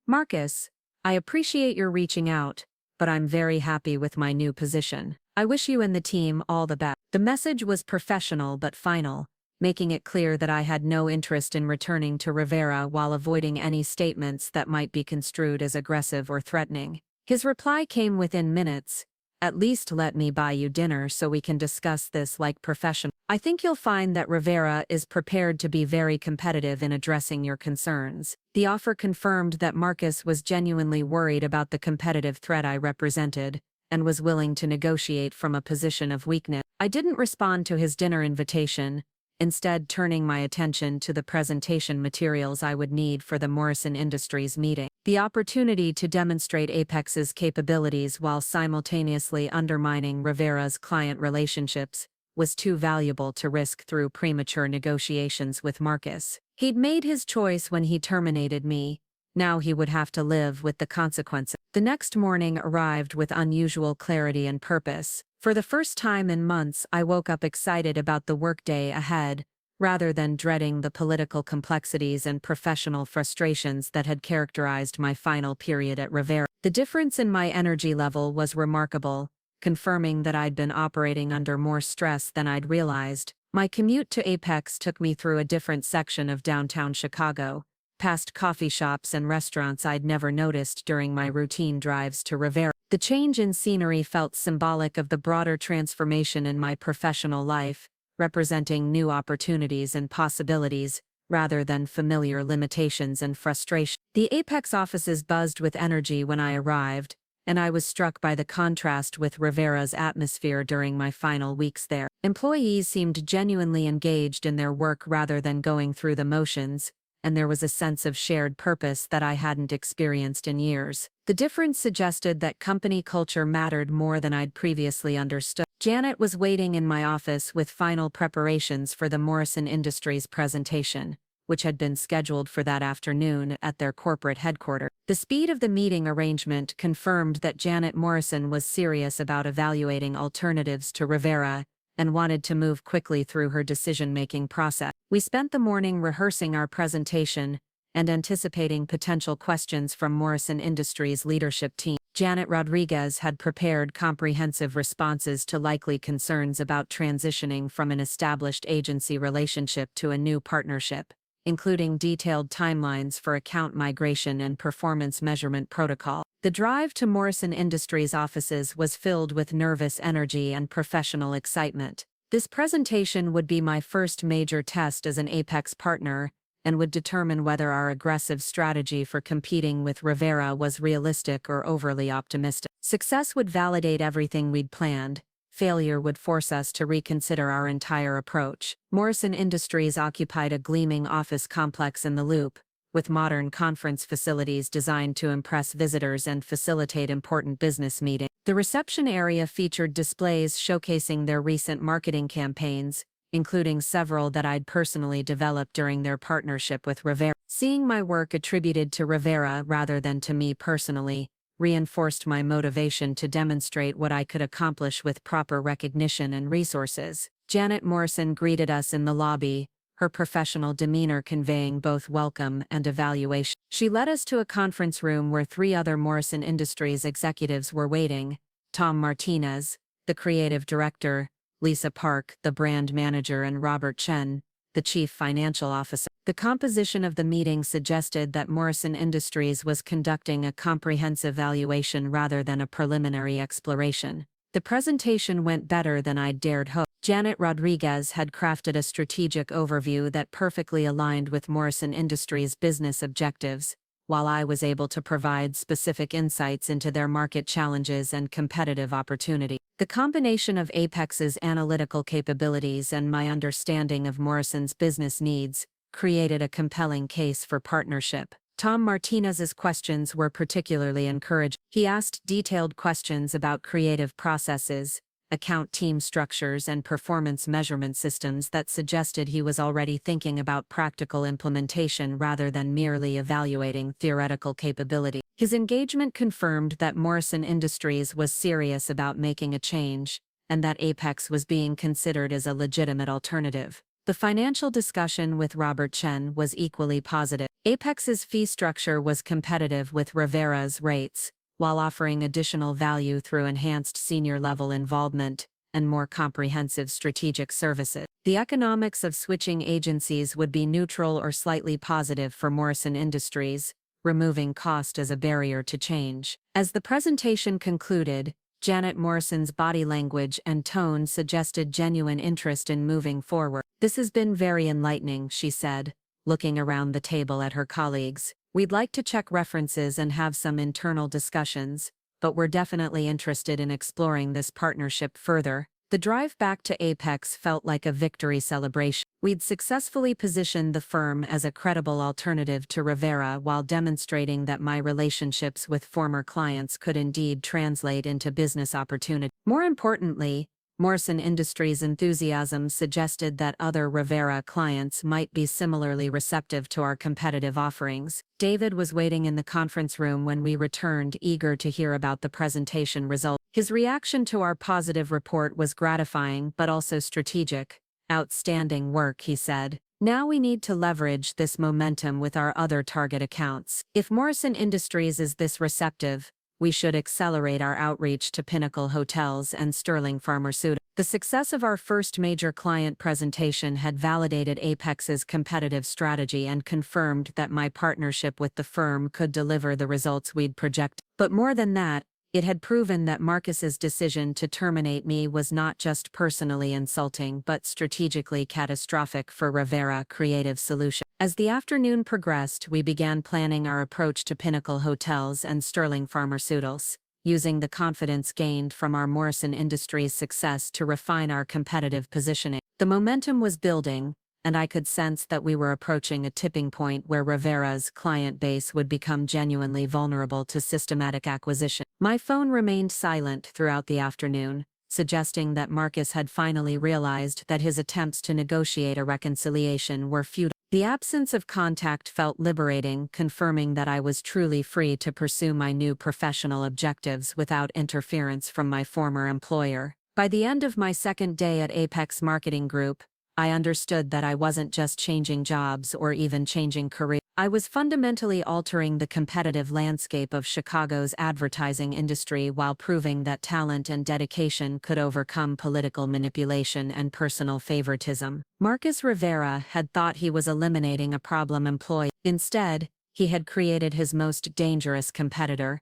"Marcus, I appreciate your reaching out, but I'm very happy with my new position. I wish you and the team all the best." The message was professional but final, making it clear that I had no interest in returning to Rivera while avoiding any statements that might be construed as aggressive or threatening. His reply came within minutes. "At least let me buy you dinner so we can discuss this like professionals. I think you'll find that Rivera is prepared to be very competitive in addressing your concerns." The offer confirmed that Marcus was genuinely worried about the competitive threat I represented, and was willing to negotiate from a position of weakness. I didn't respond to his dinner invitation, instead turning my attention to the presentation materials I would need for the Morrison Industries meeting. The opportunity to demonstrate Apex's capabilities while simultaneously undermining Rivera's client relationships was too valuable to risk through premature negotiations with Marcus. He'd made his choice when he terminated me. Now he would have to live with the consequences. The next morning arrived with unusual clarity and purpose. For the first time in months, I woke up excited about the workday ahead, rather than dreading the political complexities and professional frustrations that had characterized my final period at Rivera. The difference in my energy level was remarkable, confirming that I'd been operating under more stress than I'd realized. My commute to Apex took me through a different section of downtown Chicago, past coffee shops and restaurants I'd never noticed during my routine drives to Rivera. The change in scenery felt symbolic of the broader transformation in my professional life, representing new opportunities and possibilities, rather than familiar limitations and frustration. The Apex offices buzzed with energy when I arrived, and I was struck by the contrast with Rivera's atmosphere during my final weeks there. Employees seemed genuinely engaged in their work rather than going through the motions, and there was a sense of shared purpose that I hadn't experienced in years. The difference suggested that company culture mattered more than I'd previously understood. Janet was waiting in my office with final preparations for the Morrison Industries presentation, which had been scheduled for that afternoon at their corporate headquarters. The speed of the meeting arrangement confirmed that Janet Morrison was serious about evaluating alternatives to Rivera and wanted to move quickly through her decision-making process. We spent the morning rehearsing our presentation and anticipating potential questions from Morrison Industries' leadership team. Janet Rodriguez had prepared comprehensive responses to likely concerns about transitioning from an established agency relationship to a new partnership, including detailed timelines for account migration and performance measurement protocol. The drive to Morrison Industries offices was filled with nervous energy and professional excitement. This presentation would be my first major test as an Apex partner, and would determine whether our aggressive strategy for competing with Rivera was realistic or overly optimistic. Success would validate everything we'd planned. Failure would force us to reconsider our entire approach. Morrison Industries occupied a gleaming office complex in the Loop, with modern conference facilities designed to impress visitors and facilitate important business meetings. The reception area featured displays showcasing their recent marketing campaigns, including several that I'd personally developed during their partnership with Rivera. Seeing my work attributed to Rivera rather than to me personally reinforced my motivation to demonstrate what I could accomplish with proper recognition and resources. Janet Morrison greeted us in the lobby, her professional demeanor conveying both welcome and evaluation. She led us to a conference room where 3 other Morrison Industries executives were waiting: Tom Martinez, the creative director; Lisa Park, the brand manager; and Robert Chen, the chief financial officer. The composition of the meeting suggested that Morrison Industries was conducting a comprehensive evaluation rather than a preliminary exploration. The presentation went better than I'd dared hope. Janet Rodriguez had crafted a strategic overview that perfectly aligned with Morrison Industries' business objectives, while I was able to provide specific insights into their market challenges and competitive opportunity. The combination of Apex's analytical capabilities and my understanding of Morrison's business needs created a compelling case for partnership. Tom Martinez's questions were particularly encouraging. He asked detailed questions about creative processes, account team structures, and performance measurement systems that suggested he was already thinking about practical implementation rather than merely evaluating theoretical capability. His engagement confirmed that Morrison Industries was serious about making a change, and that Apex was being considered as a legitimate alternative. The financial discussion with Robert Chen was equally positive. Apex's fee structure was competitive with Rivera's rates, while offering additional value through enhanced senior-level involvement and more comprehensive strategic services. The economics of switching agencies would be neutral or slightly positive for Morrison Industries, removing cost as a barrier to change. As the presentation concluded, Janet Morrison's body language and tone suggested genuine interest in moving forward. "This has been very enlightening," she said, looking around the table at her colleagues. "We'd like to check references and have some internal discussions, but we're definitely interested in exploring this partnership further." The drive back to Apex felt like a victory celebration. We'd successfully positioned the firm as a credible alternative to Rivera while demonstrating that my relationships with former clients could indeed translate into business opportunity. More importantly, Morrison Industries' enthusiasm suggested that other Rivera clients might be similarly receptive to our competitive offerings. David was waiting in the conference room when we returned, eager to hear about the presentation results. His reaction to our positive report was gratifying but also strategic. "Outstanding work," he said. "Now we need to leverage this momentum with our other target accounts. If Morrison Industries is this receptive, we should accelerate our outreach to Pinnacle Hotels and Sterling Pharmaceuticals. The success of our first major client presentation had validated Apex's competitive strategy and confirmed that my partnership with the firm could deliver the results we'd projected. But more than that, it had proven that Marcus's decision to terminate me was not just personally insulting but strategically catastrophic for Rivera Creative Solutions. As the afternoon progressed, we began planning our approach to Pinnacle Hotels and Sterling Pharmaceuticals, using the confidence gained from our Morrison Industries success to refine our competitive positioning. The momentum was building, and I could sense that we were approaching a tipping point where Rivera's client base would become genuinely vulnerable to systematic acquisition. My phone remained silent throughout the afternoon, suggesting that Marcus had finally realized that his attempts to negotiate a reconciliation were futile. The absence of contact felt liberating, confirming that I was truly free to pursue my new professional objectives without interference from my former employer. By the end of my second day at Apex Marketing Group, I understood that I wasn't just changing jobs or even changing careers. I was fundamentally altering the competitive landscape of Chicago's advertising industry while proving that talent and dedication could overcome political manipulation and personal favoritism. Marcus Rivera had thought he was eliminating a problem employee. Instead, he had created his most dangerous competitor.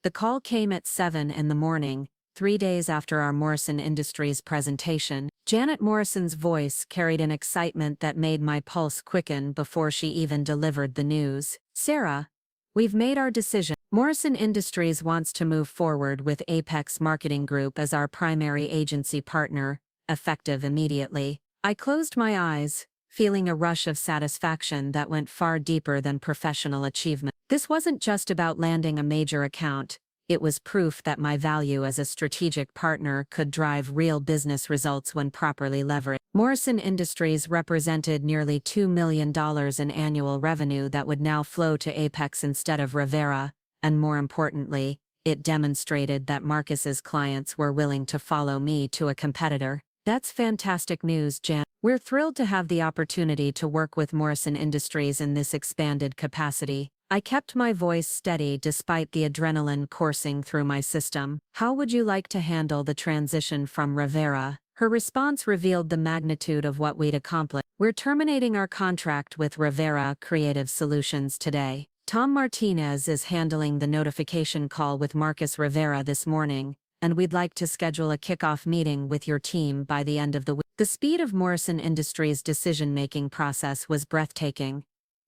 The call came at 7 in the morning, 3 days after our Morrison Industries presentation. Janet Morrison's voice carried an excitement that made my pulse quicken before she even delivered the news. "Sarah, we've made our decision. Morrison Industries wants to move forward with Apex Marketing Group as our primary agency partner, effective immediately." I closed my eyes, feeling a rush of satisfaction that went far deeper than professional achievement. This wasn't just about landing a major account. It was proof that my value as a strategic partner could drive real business results when properly leveraged. Morrison Industries represented nearly $2 million in annual revenue that would now flow to Apex instead of Rivera, and more importantly, it demonstrated that Marcus's clients were willing to follow me to a competitor. "That's fantastic news, Jan. We're thrilled to have the opportunity to work with Morrison Industries in this expanded capacity." I kept my voice steady despite the adrenaline coursing through my system. "How would you like to handle the transition from Rivera?" Her response revealed the magnitude of what we'd accomplished. "We're terminating our contract with Rivera Creative Solutions today. Tom Martinez is handling the notification call with Marcus Rivera this morning, and we'd like to schedule a kickoff meeting with your team by the end of the week." The speed of Morrison Industries' decision-making process was breathtaking.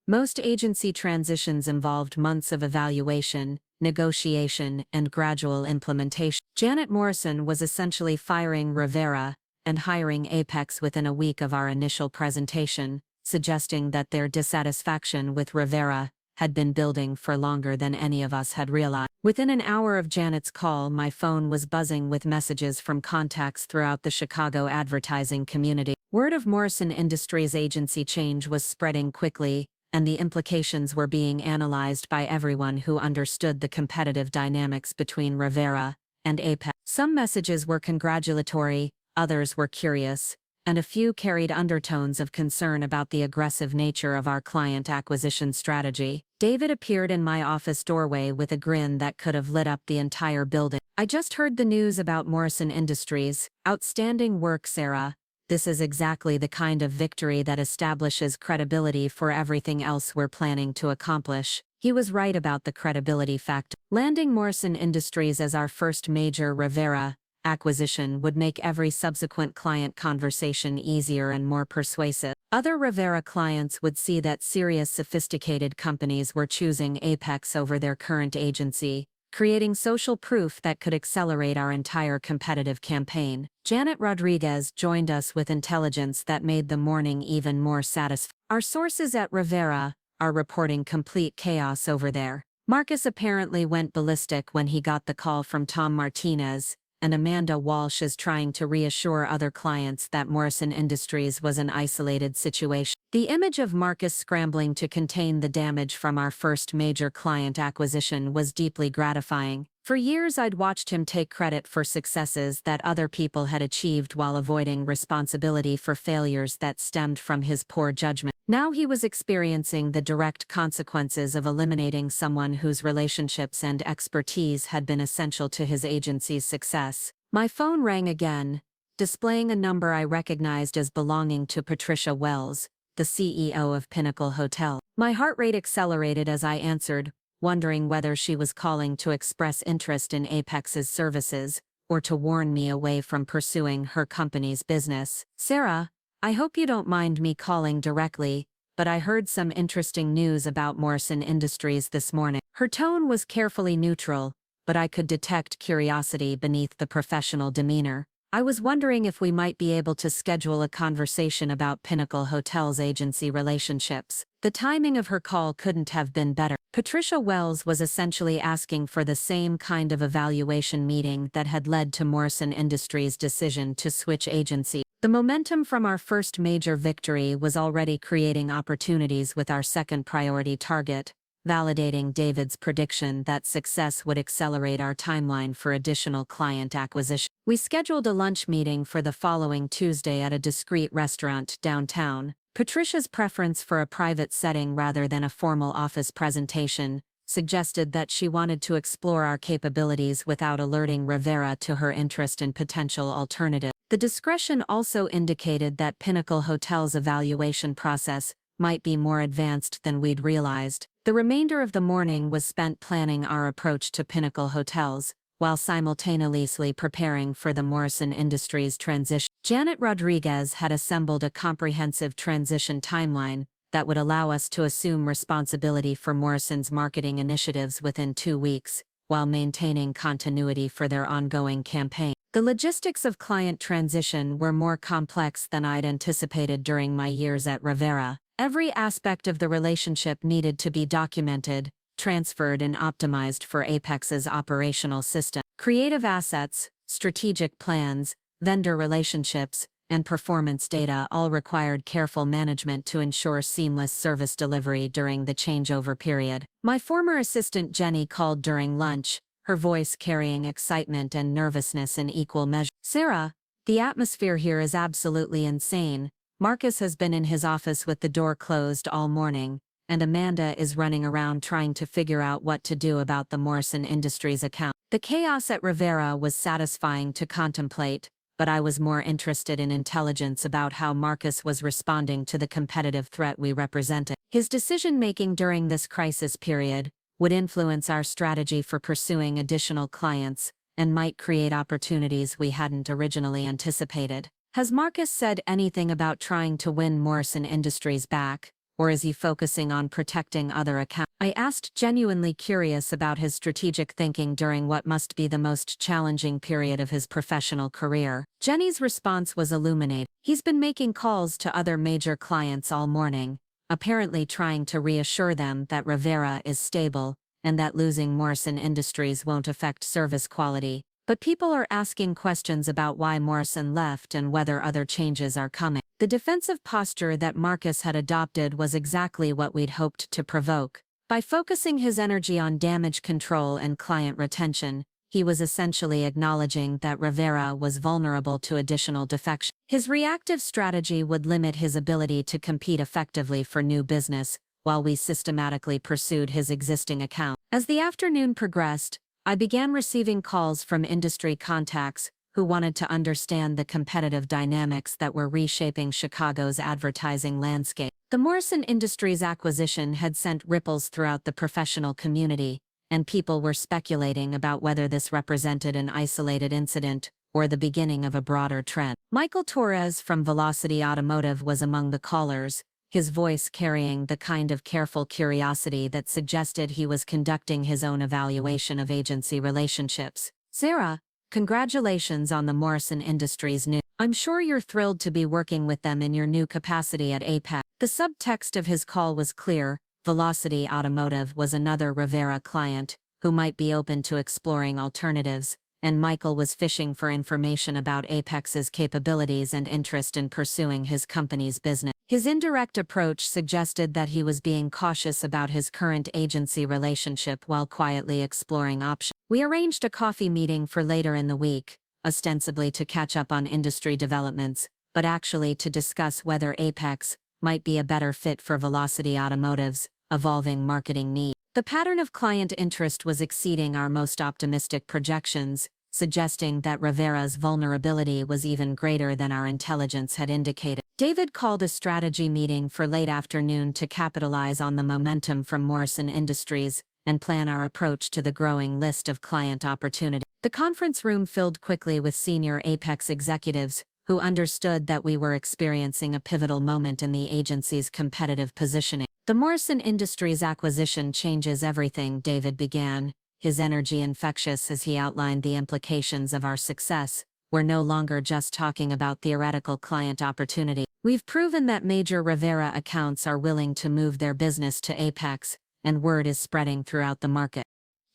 Most agency transitions involved months of evaluation, negotiation, and gradual implementation. Janet Morrison was essentially firing Rivera and hiring Apex within a week of our initial presentation, suggesting that their dissatisfaction with Rivera had been building for longer than any of us had realized. Within an hour of Janet's call, my phone was buzzing with messages from contacts throughout the Chicago advertising community. Word of Morrison Industries' agency change was spreading quickly, and the implications were being analyzed by everyone who understood the competitive dynamics between Rivera and Apex. Some messages were congratulatory, others were curious, and a few carried undertones of concern about the aggressive nature of our client acquisition strategy. David appeared in my office doorway with a grin that could have lit up the entire building. "I just heard the news about Morrison Industries. Outstanding work, Sarah. This is exactly the kind of victory that establishes credibility for everything else we're planning to accomplish." He was right about the credibility factor. Landing Morrison Industries as our first major Rivera acquisition would make every subsequent client conversation easier and more persuasive. Other Rivera clients would see that serious, sophisticated companies were choosing Apex over their current agency, creating social proof that could accelerate our entire competitive campaign. Janet Rodriguez joined us with intelligence that made the morning even more satisfying. "Our sources at Rivera are reporting complete chaos over there. Marcus apparently went ballistic when he got the call from Tom Martinez, and Amanda Walsh is trying to reassure other clients that Morrison Industries was an isolated situation." The image of Marcus scrambling to contain the damage from our first major client acquisition was deeply gratifying. For years I'd watched him take credit for successes that other people had achieved while avoiding responsibility for failures that stemmed from his poor judgment. Now he was experiencing the direct consequences of eliminating someone whose relationships and expertise had been essential to his agency's success. My phone rang again, displaying a number I recognized as belonging to Patricia Wells, the CEO of Pinnacle Hotels. My heart rate accelerated as I answered, wondering whether she was calling to express interest in Apex's services, or to warn me away from pursuing her company's business. "Sarah, I hope you don't mind me calling directly, but I heard some interesting news about Morrison Industries this morning." Her tone was carefully neutral, but I could detect curiosity beneath the professional demeanor. "I was wondering if we might be able to schedule a conversation about Pinnacle Hotels agency relationships." The timing of her call couldn't have been better. Patricia Wells was essentially asking for the same kind of evaluation meeting that had led to Morrison Industries' decision to switch agency. The momentum from our first major victory was already creating opportunities with our second priority target, validating David's prediction that success would accelerate our timeline for additional client acquisition. We scheduled a lunch meeting for the following Tuesday at a discreet restaurant downtown. Patricia's preference for a private setting rather than a formal office presentation suggested that she wanted to explore our capabilities without alerting Rivera to her interest in potential alternatives. The discretion also indicated that Pinnacle Hotels' evaluation process might be more advanced than we'd realized. The remainder of the morning was spent planning our approach to Pinnacle Hotels, while simultaneously preparing for the Morrison Industries transition. Janet Rodriguez had assembled a comprehensive transition timeline that would allow us to assume responsibility for Morrison's marketing initiatives within 2 weeks, while maintaining continuity for their ongoing campaign. The logistics of client transition were more complex than I'd anticipated during my years at Rivera. Every aspect of the relationship needed to be documented, transferred and optimized for Apex's operational system. Creative assets, strategic plans, vendor relationships, and performance data all required careful management to ensure seamless service delivery during the changeover period. My former assistant Jenny called during lunch, her voice carrying excitement and nervousness in equal measure. "Sarah, the atmosphere here is absolutely insane. Marcus has been in his office with the door closed all morning, and Amanda is running around trying to figure out what to do about the Morrison Industries account." The chaos at Rivera was satisfying to contemplate, but I was more interested in intelligence about how Marcus was responding to the competitive threat we represented. His decision-making during this crisis period would influence our strategy for pursuing additional clients, and might create opportunities we hadn't originally anticipated. Has Marcus said anything about trying to win Morrison Industries back, or is he focusing on protecting other accounts? I asked, genuinely curious about his strategic thinking during what must be the most challenging period of his professional career. Jenny's response was illuminating. "He's been making calls to other major clients all morning, apparently trying to reassure them that Rivera is stable, and that losing Morrison Industries won't affect service quality. But people are asking questions about why Morrison left and whether other changes are coming." The defensive posture that Marcus had adopted was exactly what we'd hoped to provoke. By focusing his energy on damage control and client retention, he was essentially acknowledging that Rivera was vulnerable to additional defection. His reactive strategy would limit his ability to compete effectively for new business, while we systematically pursued his existing account. As the afternoon progressed, I began receiving calls from industry contacts who wanted to understand the competitive dynamics that were reshaping Chicago's advertising landscape. The Morrison Industries acquisition had sent ripples throughout the professional community, and people were speculating about whether this represented an isolated incident or the beginning of a broader trend. Michael Torres from Velocity Automotive was among the callers, his voice carrying the kind of careful curiosity that suggested he was conducting his own evaluation of agency relationships. "Sarah, congratulations on the Morrison Industries news. I'm sure you're thrilled to be working with them in your new capacity at APEX." The subtext of his call was clear. Velocity Automotive was another Rivera client who might be open to exploring alternatives, and Michael was fishing for information about Apex's capabilities and interest in pursuing his company's business. His indirect approach suggested that he was being cautious about his current agency relationship while quietly exploring options. We arranged a coffee meeting for later in the week, ostensibly to catch up on industry developments, but actually to discuss whether Apex might be a better fit for Velocity Automotive's evolving marketing needs. The pattern of client interest was exceeding our most optimistic projections, suggesting that Rivera's vulnerability was even greater than our intelligence had indicated. David called a strategy meeting for late afternoon to capitalize on the momentum from Morrison Industries and plan our approach to the growing list of client opportunities. The conference room filled quickly with senior Apex executives who understood that we were experiencing a pivotal moment in the agency's competitive positioning. The Morrison Industries acquisition changes everything, David began, his energy infectious as he outlined the implications of our success. We're no longer just talking about theoretical client opportunity. We've proven that major Rivera accounts are willing to move their business to Apex, and word is spreading throughout the market.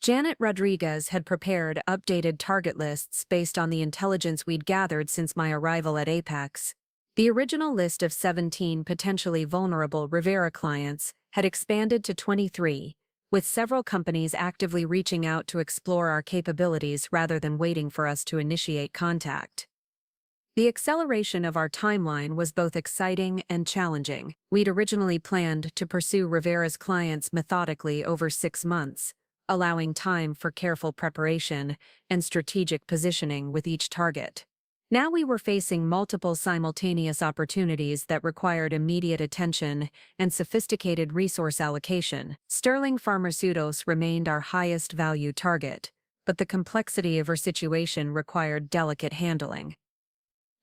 Janet Rodriguez had prepared updated target lists based on the intelligence we'd gathered since my arrival at Apex. The original list of 17 potentially vulnerable Rivera clients had expanded to 23, with several companies actively reaching out to explore our capabilities rather than waiting for us to initiate contact. The acceleration of our timeline was both exciting and challenging. We'd originally planned to pursue Rivera's clients methodically over 6 months, allowing time for careful preparation and strategic positioning with each target. Now we were facing multiple simultaneous opportunities that required immediate attention and sophisticated resource allocation. Sterling Pharmaceuticals remained our highest value target, but the complexity of our situation required delicate handling.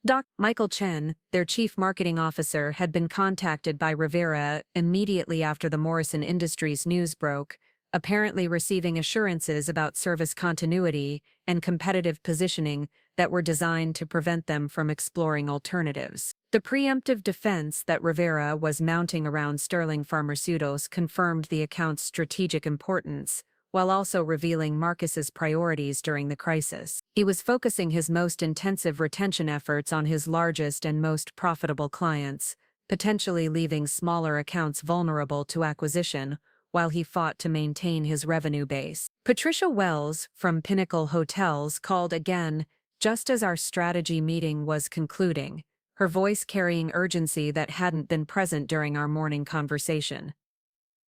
Dr. Michael Chen, their chief marketing officer, had been contacted by Rivera immediately after the Morrison Industries news broke, apparently receiving assurances about service continuity and competitive positioning that were designed to prevent them from exploring alternatives. The preemptive defense that Rivera was mounting around Sterling Pharmaceuticals confirmed the account's strategic importance, while also revealing Marcus's priorities during the crisis. He was focusing his most intensive retention efforts on his largest and most profitable clients, potentially leaving smaller accounts vulnerable to acquisition, while he fought to maintain his revenue base. Patricia Wells, from Pinnacle Hotels, called again, just as our strategy meeting was concluding, her voice carrying urgency that hadn't been present during our morning conversation.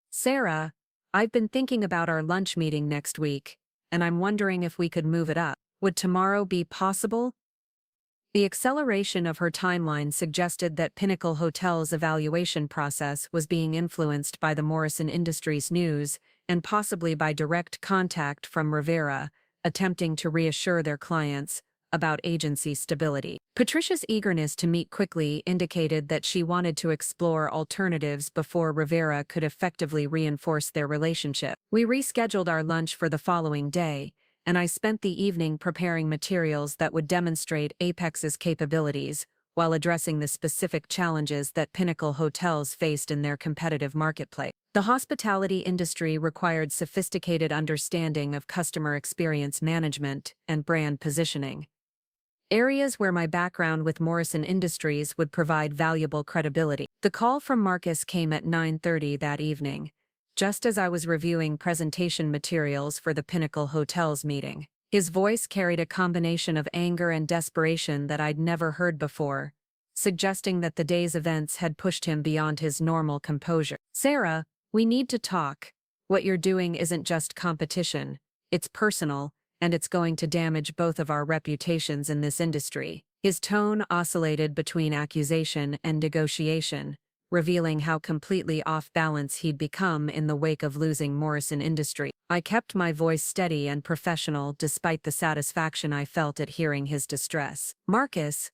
"Sarah, I've been thinking about our lunch meeting next week, and I'm wondering if we could move it up. Would tomorrow be possible?" The acceleration of her timeline suggested that Pinnacle Hotels' evaluation process was being influenced by the Morrison Industries news and possibly by direct contact from Rivera, attempting to reassure their clients about agency stability. Patricia's eagerness to meet quickly indicated that she wanted to explore alternatives before Rivera could effectively reinforce their relationship. We rescheduled our lunch for the following day, and I spent the evening preparing materials that would demonstrate Apex's capabilities while addressing the specific challenges that Pinnacle Hotels faced in their competitive marketplace. The hospitality industry required sophisticated understanding of customer experience management and brand positioning, areas where my background with Morrison Industries would provide valuable credibility. The call from Marcus came at 9:30 that evening, just as I was reviewing presentation materials for the Pinnacle Hotels meeting. His voice carried a combination of anger and desperation that I'd never heard before, suggesting that the day's events had pushed him beyond his normal composure. "Sarah, we need to talk. What you're doing isn't just competition, it's personal, and it's going to damage both of our reputations in this industry." His tone oscillated between accusation and negotiation, revealing how completely off-balance he'd become in the wake of losing Morrison Industries. I kept my voice steady and professional despite the satisfaction I felt at hearing his distress. "Marcus,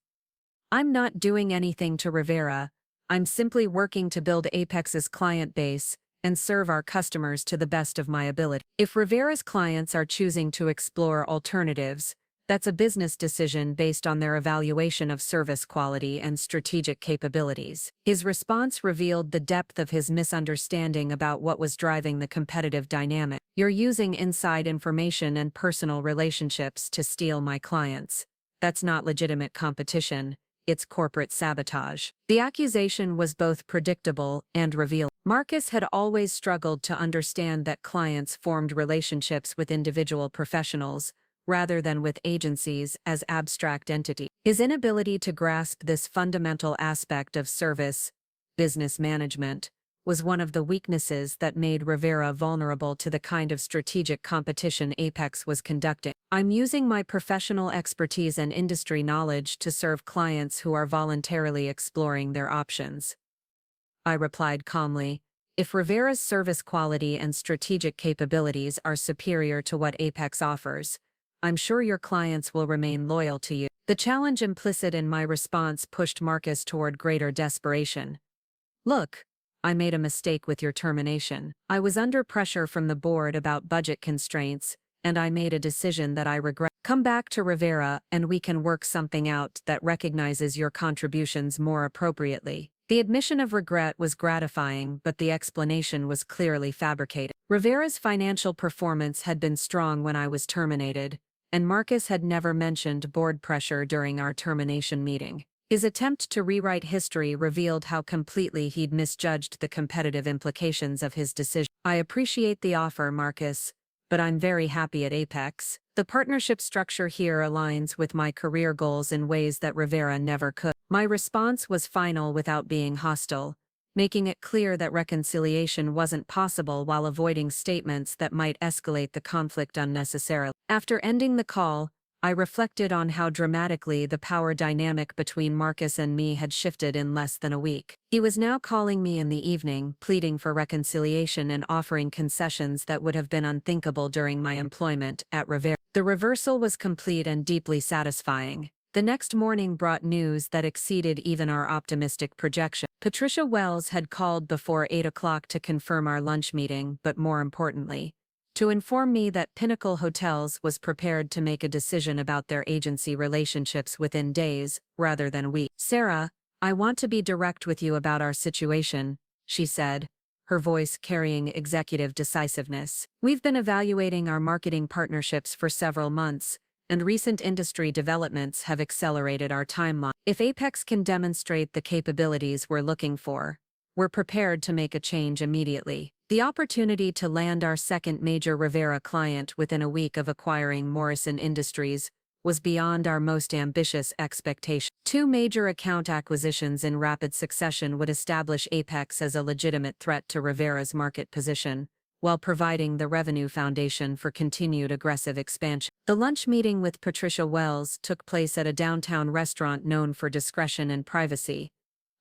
I'm not doing anything to Rivera. I'm simply working to build Apex's client base and serve our customers to the best of my ability. If Rivera's clients are choosing to explore alternatives, that's a business decision based on their evaluation of service quality and strategic capabilities." His response revealed the depth of his misunderstanding about what was driving the competitive dynamic. "You're using inside information and personal relationships to steal my clients. That's not legitimate competition, it's corporate sabotage." The accusation was both predictable and revealing. Marcus had always struggled to understand that clients formed relationships with individual professionals, rather than with agencies as abstract entities. His inability to grasp this fundamental aspect of service business management, was one of the weaknesses that made Rivera vulnerable to the kind of strategic competition Apex was conducting. I'm using my professional expertise and industry knowledge to serve clients who are voluntarily exploring their options. I replied calmly. If Rivera's service quality and strategic capabilities are superior to what Apex offers, I'm sure your clients will remain loyal to you. The challenge implicit in my response pushed Marcus toward greater desperation. Look, I made a mistake with your termination. I was under pressure from the board about budget constraints, and I made a decision that I regret. Come back to Rivera and we can work something out that recognizes your contributions more appropriately. The admission of regret was gratifying, but the explanation was clearly fabricated. Rivera's financial performance had been strong when I was terminated, and Marcus had never mentioned board pressure during our termination meeting. His attempt to rewrite history revealed how completely he'd misjudged the competitive implications of his decision. I appreciate the offer, Marcus, but I'm very happy at Apex. The partnership structure here aligns with my career goals in ways that Rivera never could. My response was final without being hostile, making it clear that reconciliation wasn't possible while avoiding statements that might escalate the conflict unnecessarily. After ending the call, I reflected on how dramatically the power dynamic between Marcus and me had shifted in less than a week. He was now calling me in the evening, pleading for reconciliation and offering concessions that would have been unthinkable during my employment at Rivera. The reversal was complete and deeply satisfying. The next morning brought news that exceeded even our optimistic projection. Patricia Wells had called before 8 o'clock to confirm our lunch meeting, but more importantly, to inform me that Pinnacle Hotels was prepared to make a decision about their agency relationships within days, rather than weeks. Sarah, I want to be direct with you about our situation, she said, her voice carrying executive decisiveness. We've been evaluating our marketing partnerships for several months, and recent industry developments have accelerated our timeline. If Apex can demonstrate the capabilities we're looking for, we're prepared to make a change immediately. The opportunity to land our second major Rivera client within a week of acquiring Morrison Industries was beyond our most ambitious expectation. 2 major account acquisitions in rapid succession would establish Apex as a legitimate threat to Rivera's market position, while providing the revenue foundation for continued aggressive expansion. The lunch meeting with Patricia Wells took place at a downtown restaurant known for discretion and privacy,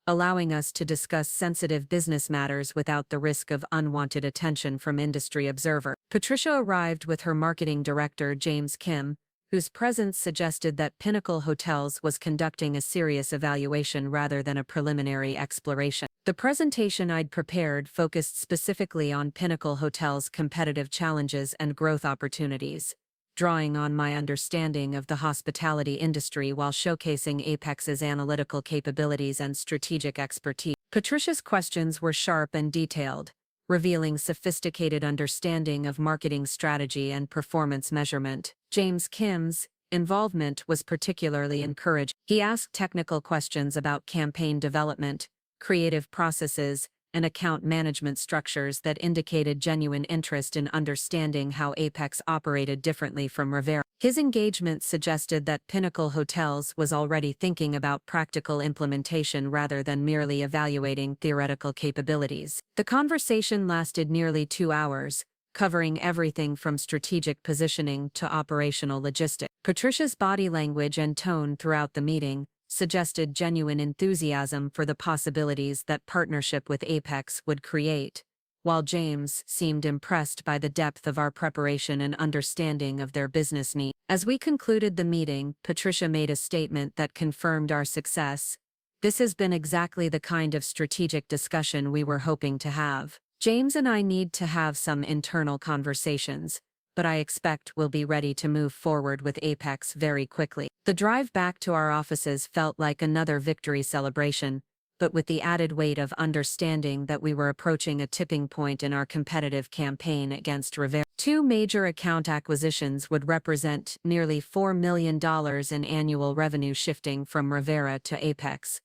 allowing us to discuss sensitive business matters without the risk of unwanted attention from industry observers. Patricia arrived with her marketing director, James Kim, whose presence suggested that Pinnacle Hotels was conducting a serious evaluation rather than a preliminary exploration. The presentation I'd prepared focused specifically on Pinnacle Hotels' competitive challenges and growth opportunities, drawing on my understanding of the hospitality industry while showcasing Apex's analytical capabilities and strategic expertise. Patricia's questions were sharp and detailed, revealing sophisticated understanding of marketing strategy and performance measurement. James Kim's involvement was particularly encouraging. He asked technical questions about campaign development, creative processes, and account management structures that indicated genuine interest in understanding how Apex operated differently from Rivera. His engagement suggested that Pinnacle Hotels was already thinking about practical implementation rather than merely evaluating theoretical capabilities. The conversation lasted nearly 2 hours, covering everything from strategic positioning to operational logistics. Patricia's body language and tone throughout the meeting suggested genuine enthusiasm for the possibilities that partnership with Apex would create, while James seemed impressed by the depth of our preparation and understanding of their business needs. As we concluded the meeting, Patricia made a statement that confirmed our success. This has been exactly the kind of strategic discussion we were hoping to have. James and I need to have some internal conversations, but I expect we'll be ready to move forward with Apex very quickly. The drive back to our offices felt like another victory celebration, but with the added weight of understanding that we were approaching a tipping point in our competitive campaign against Rivera. 2 major account acquisitions would represent nearly $4 million in annual revenue shifting from Rivera to Apex,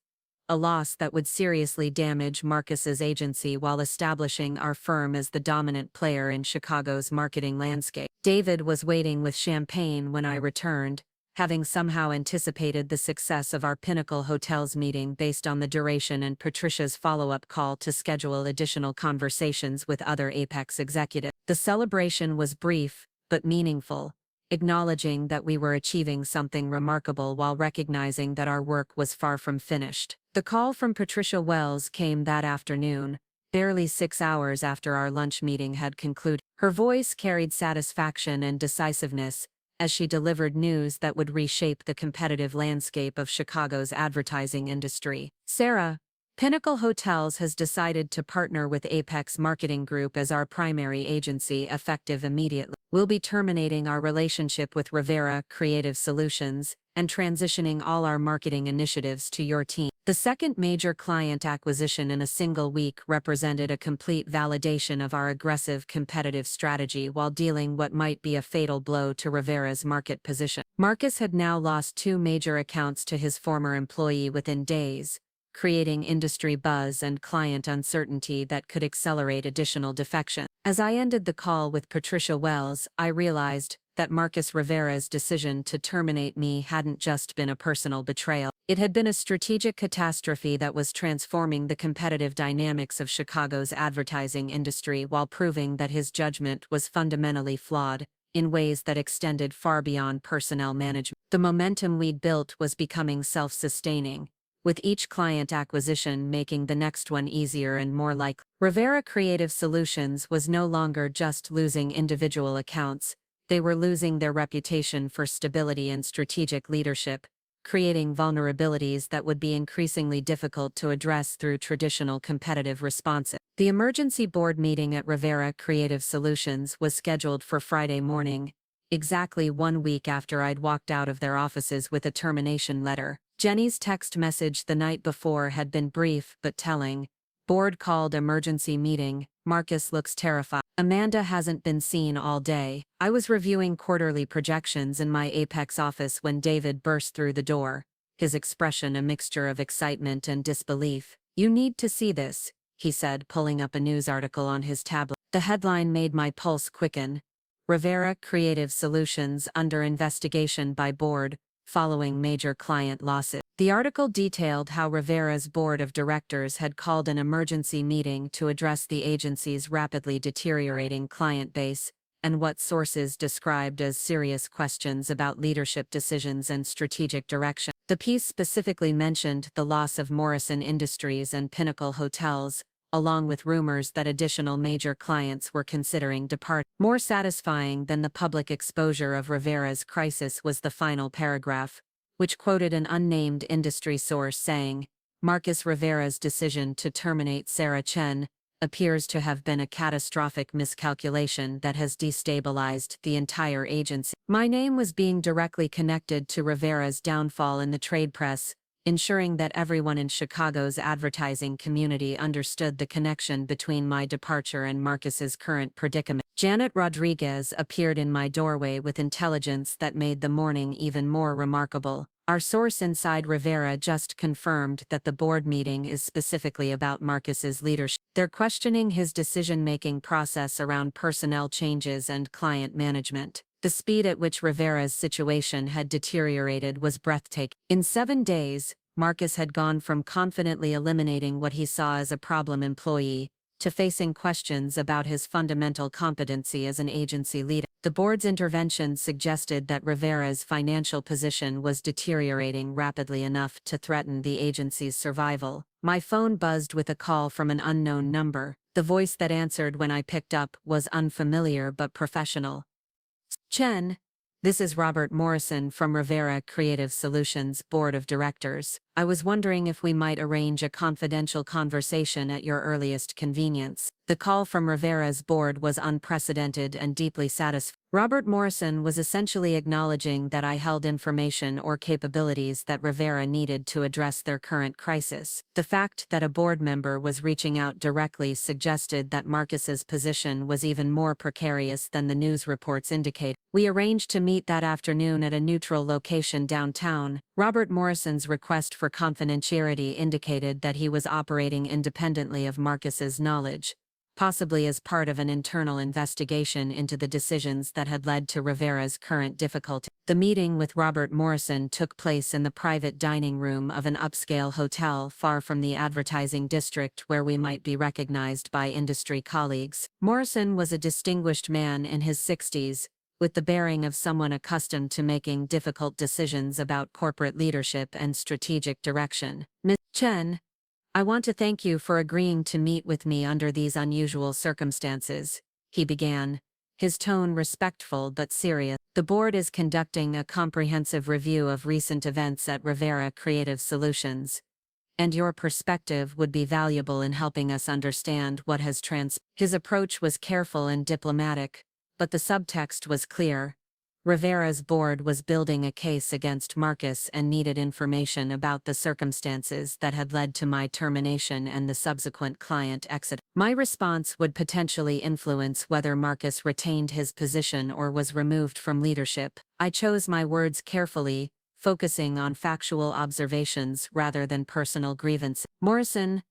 a loss that would seriously damage Marcus's agency while establishing our firm as the dominant player in Chicago's marketing landscape. David was waiting with champagne when I returned, having somehow anticipated the success of our Pinnacle Hotels meeting based on the duration and Patricia's follow-up call to schedule additional conversations with other Apex executives. The celebration was brief, but meaningful, acknowledging that we were achieving something remarkable while recognizing that our work was far from finished. The call from Patricia Wells came that afternoon, barely 6 hours after our lunch meeting had concluded. Her voice carried satisfaction and decisiveness as she delivered news that would reshape the competitive landscape of Chicago's advertising industry. Sarah, Pinnacle Hotels has decided to partner with Apex Marketing Group as our primary agency effective immediately. We'll be terminating our relationship with Rivera Creative Solutions and transitioning all our marketing initiatives to your team. The second major client acquisition in a single week represented a complete validation of our aggressive competitive strategy while dealing what might be a fatal blow to Rivera's market position. Marcus had now lost 2 major accounts to his former employee within days, creating industry buzz and client uncertainty that could accelerate additional defection. As I ended the call with Patricia Wells, I realized that Marcus Rivera's decision to terminate me hadn't just been a personal betrayal. It had been a strategic catastrophe that was transforming the competitive dynamics of Chicago's advertising industry while proving that his judgment was fundamentally flawed in ways that extended far beyond personnel management. The momentum we'd built was becoming self-sustaining, with each client acquisition making the next one easier and more likely. Rivera Creative Solutions was no longer just losing individual accounts, they were losing their reputation for stability and strategic leadership, creating vulnerabilities that would be increasingly difficult to address through traditional competitive responses. The emergency board meeting at Rivera Creative Solutions was scheduled for Friday morning, exactly 1 week after I'd walked out of their offices with a termination letter. Jenny's text message the night before had been brief but telling. Board called emergency meeting, Marcus looks terrified. Amanda hasn't been seen all day. I was reviewing quarterly projections in my Apex office when David burst through the door, his expression a mixture of excitement and disbelief. You need to see this, he said, pulling up a news article on his tablet. The headline made my pulse quicken. Rivera Creative Solutions under investigation by board, following major client lawsuit. The article detailed how Rivera's board of directors had called an emergency meeting to address the agency's rapidly deteriorating client base, and what sources described as serious questions about leadership decisions and strategic direction. The piece specifically mentioned the loss of Morrison Industries and Pinnacle Hotels, along with rumors that additional major clients were considering departing. More satisfying than the public exposure of Rivera's crisis was the final paragraph, which quoted an unnamed industry source saying, Marcus Rivera's decision to terminate Sarah Chen appears to have been a catastrophic miscalculation that has destabilized the entire agency. My name was being directly connected to Rivera's downfall in the trade press, ensuring that everyone in Chicago's advertising community understood the connection between my departure and Marcus's current predicament. Janet Rodriguez appeared in my doorway with intelligence that made the morning even more remarkable. Our source inside Rivera just confirmed that the board meeting is specifically about Marcus's leadership. They're questioning his decision-making process around personnel changes and client management. The speed at which Rivera's situation had deteriorated was breathtaking. In 7 days, Marcus had gone from confidently eliminating what he saw as a problem employee to facing questions about his fundamental competency as an agency leader. The board's intervention suggested that Rivera's financial position was deteriorating rapidly enough to threaten the agency's survival. My phone buzzed with a call from an unknown number. The voice that answered when I picked up was unfamiliar but professional. Chen, this is Robert Morrison from Rivera Creative Solutions Board of Directors. I was wondering if we might arrange a confidential conversation at your earliest convenience. The call from Rivera's board was unprecedented and deeply satisfying. Robert Morrison was essentially acknowledging that I held information or capabilities that Rivera needed to address their current crisis. The fact that a board member was reaching out directly suggested that Marcus's position was even more precarious than the news reports indicate. We arranged to meet that afternoon at a neutral location downtown. Robert Morrison's request for confidentiality indicated that he was operating independently of Marcus's knowledge, possibly as part of an internal investigation into the decisions that had led to Rivera's current difficulty. The meeting with Robert Morrison took place in the private dining room of an upscale hotel far from the advertising district where we might be recognized by industry colleagues. Morrison was a distinguished man in his 60s, with the bearing of someone accustomed to making difficult decisions about corporate leadership and strategic direction. Ms. Chen, I want to thank you for agreeing to meet with me under these unusual circumstances, he began, his tone respectful but serious. The board is conducting a comprehensive review of recent events at Rivera Creative Solutions, and your perspective would be valuable in helping us understand what has transpired. His approach was careful and diplomatic, but the subtext was clear. Rivera's board was building a case against Marcus and needed information about the circumstances that had led to my termination and the subsequent client exit. My response would potentially influence whether Marcus retained his position or was removed from leadership. I chose my words carefully, focusing on factual observations rather than personal grievances. Morrison,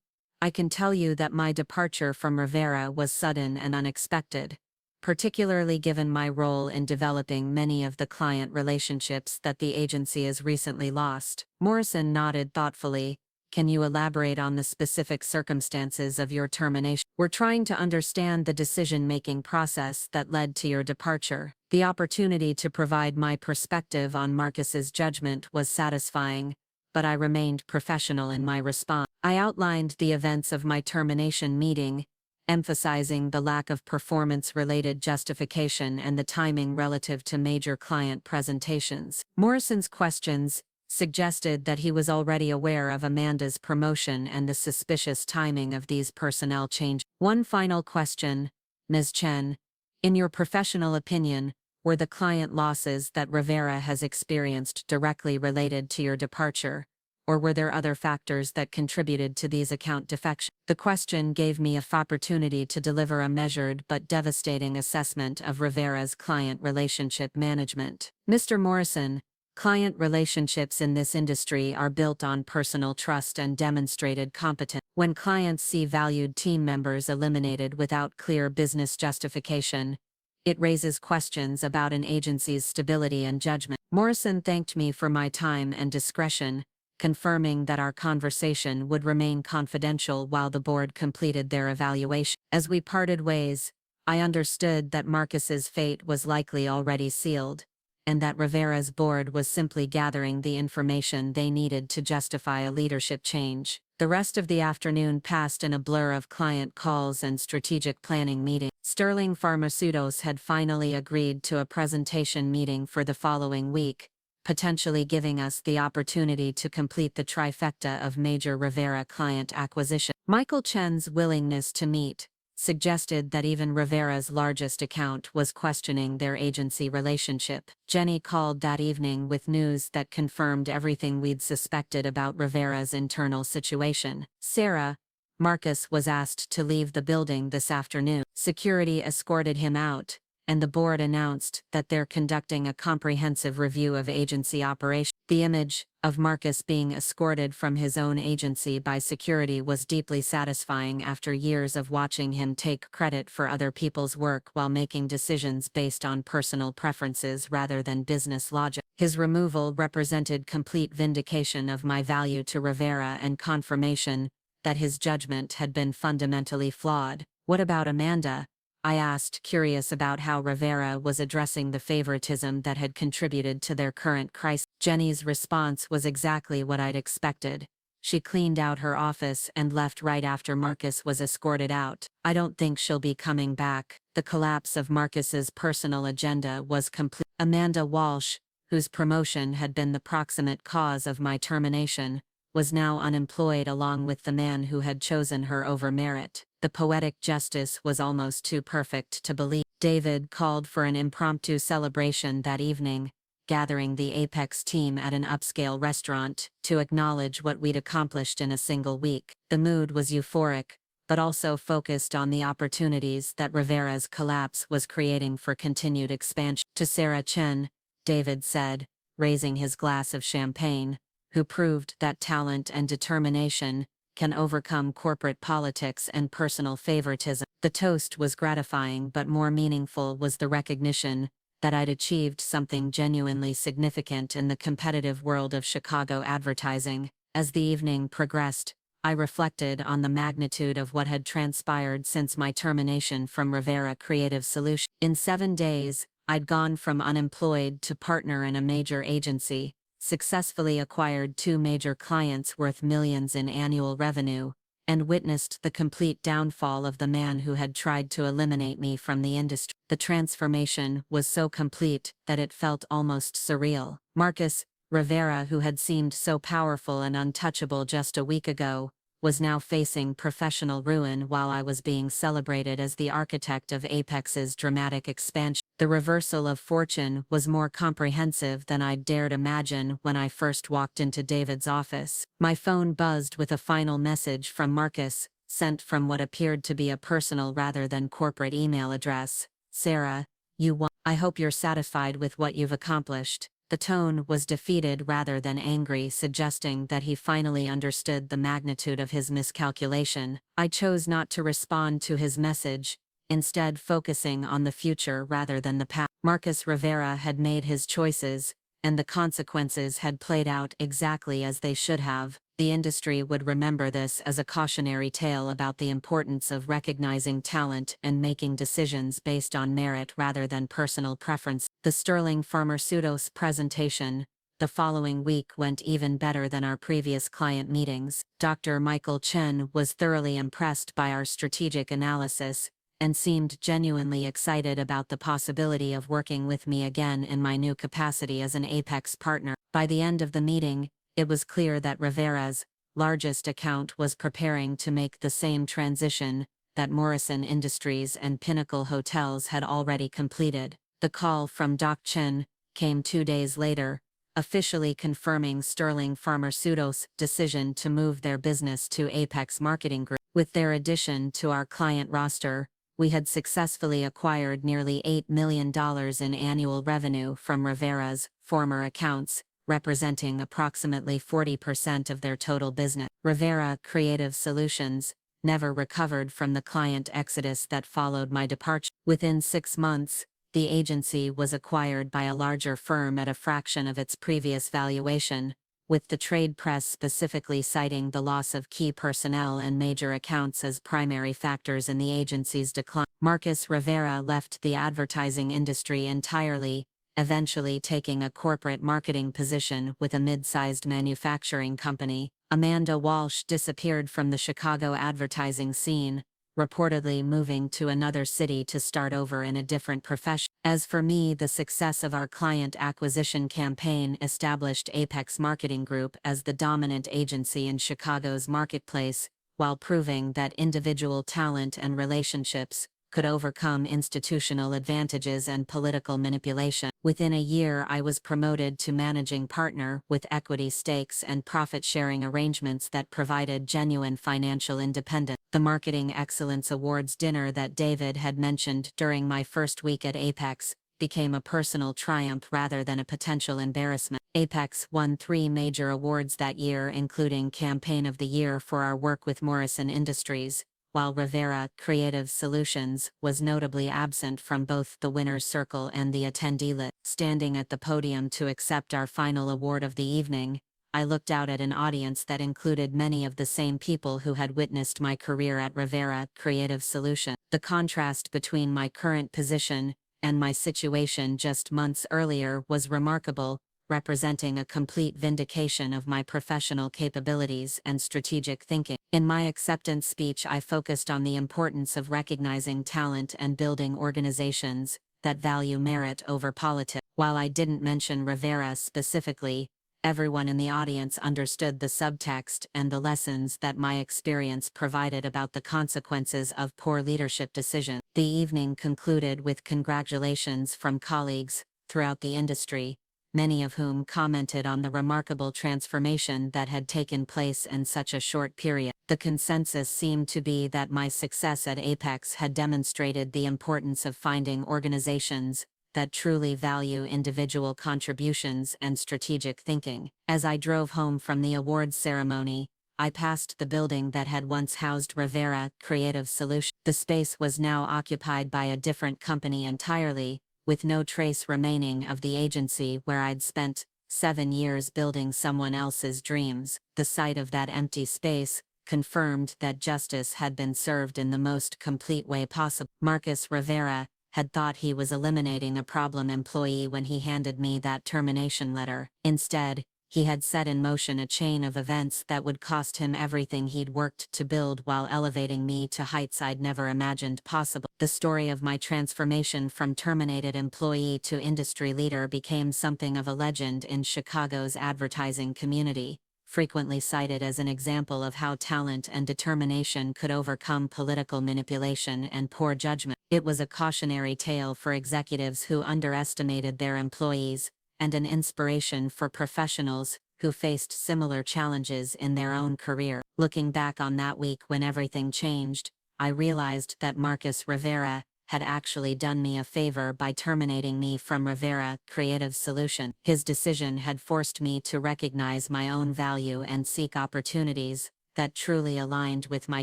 I can tell you that my departure from Rivera was sudden and unexpected, particularly given my role in developing many of the client relationships that the agency has recently lost. Morrison nodded thoughtfully. Can you elaborate on the specific circumstances of your termination? We're trying to understand the decision-making process that led to your departure. The opportunity to provide my perspective on Marcus's judgment was satisfying, but I remained professional in my response. I outlined the events of my termination meeting, emphasizing the lack of performance-related justification and the timing relative to major client presentations. Morrison's questions suggested that he was already aware of Amanda's promotion and the suspicious timing of these personnel changes. One final question, Ms. Chen. In your professional opinion, were the client losses that Rivera has experienced directly related to your departure, or were there other factors that contributed to these account defections? The question gave me an opportunity to deliver a measured but devastating assessment of Rivera's client relationship management. Mr. Morrison, client relationships in this industry are built on personal trust and demonstrated competence. When clients see valued team members eliminated without clear business justification, it raises questions about an agency's stability and judgment. Morrison thanked me for my time and discretion, confirming that our conversation would remain confidential while the board completed their evaluation. As we parted ways, I understood that Marcus's fate was likely already sealed, and that Rivera's board was simply gathering the information they needed to justify a leadership change. The rest of the afternoon passed in a blur of client calls and strategic planning meetings. Sterling Pharmaceuticals had finally agreed to a presentation meeting for the following week, potentially giving us the opportunity to complete the trifecta of major Rivera client acquisition. Michael Chen's willingness to meet suggested that even Rivera's largest account was questioning their agency relationship. Jenny called that evening with news that confirmed everything we'd suspected about Rivera's internal situation. Sarah, Marcus was asked to leave the building this afternoon. Security escorted him out, and the board announced that they're conducting a comprehensive review of agency operations. The image of Marcus being escorted from his own agency by security was deeply satisfying after years of watching him take credit for other people's work while making decisions based on personal preferences rather than business logic. His removal represented complete vindication of my value to Rivera and confirmation that his judgment had been fundamentally flawed. What about Amanda? I asked, curious about how Rivera was addressing the favoritism that had contributed to their current crisis. Jenny's response was exactly what I'd expected. She cleaned out her office and left right after Marcus was escorted out. I don't think she'll be coming back. The collapse of Marcus's personal agenda was complete. Amanda Walsh, whose promotion had been the proximate cause of my termination, was now unemployed along with the man who had chosen her over merit. The poetic justice was almost too perfect to believe. David called for an impromptu celebration that evening, gathering the Apex team at an upscale restaurant to acknowledge what we'd accomplished in a single week. The mood was euphoric, but also focused on the opportunities that Rivera's collapse was creating for continued expansion. To Sarah Chen, David said, raising his glass of champagne, who proved that talent and determination can overcome corporate politics and personal favoritism. The toast was gratifying, but more meaningful was the recognition that I'd achieved something genuinely significant in the competitive world of Chicago advertising. As the evening progressed, I reflected on the magnitude of what had transpired since my termination from Rivera Creative Solutions. In 7 days, I'd gone from unemployed to partner in a major agency, successfully acquired 2 major clients worth millions in annual revenue, and witnessed the complete downfall of the man who had tried to eliminate me from the industry. The transformation was so complete that it felt almost surreal. Marcus Rivera, who had seemed so powerful and untouchable just a week ago, was now facing professional ruin while I was being celebrated as the architect of Apex's dramatic expansion. The reversal of fortune was more comprehensive than I'd dared imagine when I first walked into David's office. My phone buzzed with a final message from Marcus, sent from what appeared to be a personal rather than corporate email address. "Sarah, you won. I hope you're satisfied with what you've accomplished." The tone was defeated rather than angry, suggesting that he finally understood the magnitude of his miscalculation. I chose not to respond to his message, instead focusing on the future rather than the past. Marcus Rivera had made his choices, and the consequences had played out exactly as they should have. The industry would remember this as a cautionary tale about the importance of recognizing talent and making decisions based on merit rather than personal preference. The Sterling Pharmaceuticals presentation the following week went even better than our previous client meetings. Dr. Michael Chen was thoroughly impressed by our strategic analysis and seemed genuinely excited about the possibility of working with me again in my new capacity as an Apex partner. By the end of the meeting, it was clear that Rivera's largest account was preparing to make the same transition that Morrison Industries and Pinnacle Hotels had already completed. The call from Doc Chen came 2 days later, officially confirming Sterling Pharmaceuticals' decision to move their business to Apex Marketing Group. With their addition to our client roster, we had successfully acquired nearly $8 million in annual revenue from Rivera's former accounts, representing approximately 40% of their total business. Rivera Creative Solutions never recovered from the client exodus that followed my departure. Within 6 months, the agency was acquired by a larger firm at a fraction of its previous valuation, with the trade press specifically citing the loss of key personnel and major accounts as primary factors in the agency's decline. Marcus Rivera left the advertising industry entirely, eventually taking a corporate marketing position with a mid-sized manufacturing company. Amanda Walsh disappeared from the Chicago advertising scene, reportedly moving to another city to start over in a different profession. As for me, the success of our client acquisition campaign established Apex Marketing Group as the dominant agency in Chicago's marketplace, while proving that individual talent and relationships could overcome institutional advantages and political manipulation. Within a year, I was promoted to managing partner with equity stakes and profit-sharing arrangements that provided genuine financial independence. The Marketing Excellence Awards dinner that David had mentioned during my first week at Apex became a personal triumph rather than a potential embarrassment. Apex won 3 major awards that year, including Campaign of the Year for our work with Morrison Industries, while Rivera Creative Solutions was notably absent from both the winner's circle and the attendee list. Standing at the podium to accept our final award of the evening, I looked out at an audience that included many of the same people who had witnessed my career at Rivera Creative Solutions. The contrast between my current position and my situation just months earlier was remarkable, representing a complete vindication of my professional capabilities and strategic thinking. In my acceptance speech, I focused on the importance of recognizing talent and building organizations that value merit over politics. While I didn't mention Rivera specifically, everyone in the audience understood the subtext and the lessons that my experience provided about the consequences of poor leadership decisions. The evening concluded with congratulations from colleagues throughout the industry, many of whom commented on the remarkable transformation that had taken place in such a short period. The consensus seemed to be that my success at Apex had demonstrated the importance of finding organizations that truly value individual contributions and strategic thinking. As I drove home from the awards ceremony, I passed the building that had once housed Rivera Creative Solutions. The space was now occupied by a different company entirely, with no trace remaining of the agency where I'd spent 7 years building someone else's dreams. The sight of that empty space confirmed that justice had been served in the most complete way possible. Marcus Rivera had thought he was eliminating a problem employee when he handed me that termination letter. Instead, he had set in motion a chain of events that would cost him everything he'd worked to build while elevating me to heights I'd never imagined possible. The story of my transformation from terminated employee to industry leader became something of a legend in Chicago's advertising community, frequently cited as an example of how talent and determination could overcome political manipulation and poor judgment. It was a cautionary tale for executives who underestimated their employees, and an inspiration for professionals who faced similar challenges in their own career. Looking back on that week when everything changed, I realized that Marcus Rivera had actually done me a favor by terminating me from Rivera Creative Solutions. His decision had forced me to recognize my own value and seek opportunities that truly aligned with my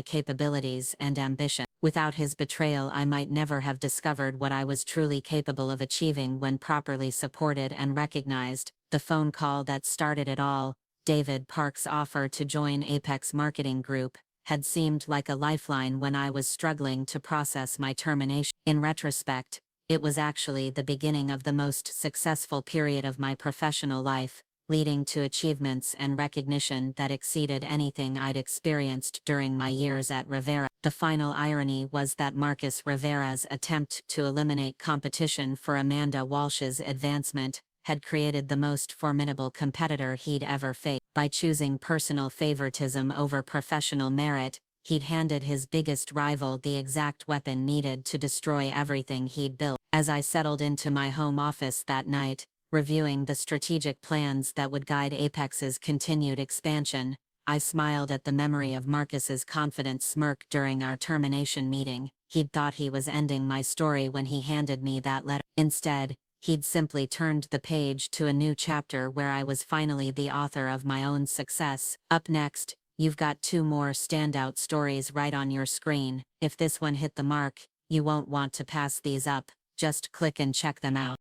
capabilities and ambition. Without his betrayal, I might never have discovered what I was truly capable of achieving when properly supported and recognized. The phone call that started it all, David Park's offer to join Apex Marketing Group, had seemed like a lifeline when I was struggling to process my termination. In retrospect, it was actually the beginning of the most successful period of my professional life, leading to achievements and recognition that exceeded anything I'd experienced during my years at Rivera. The final irony was that Marcus Rivera's attempt to eliminate competition for Amanda Walsh's advancement had created the most formidable competitor he'd ever faced. By choosing personal favoritism over professional merit, he'd handed his biggest rival the exact weapon needed to destroy everything he'd built. As I settled into my home office that night, reviewing the strategic plans that would guide Apex's continued expansion, I smiled at the memory of Marcus's confident smirk during our termination meeting. He'd thought he was ending my story when he handed me that letter. Instead, he'd simply turned the page to a new chapter where I was finally the author of my own success. Up next, you've got 2 more standout stories right on your screen. If this one hit the mark, you won't want to pass these up. Just click and check them out.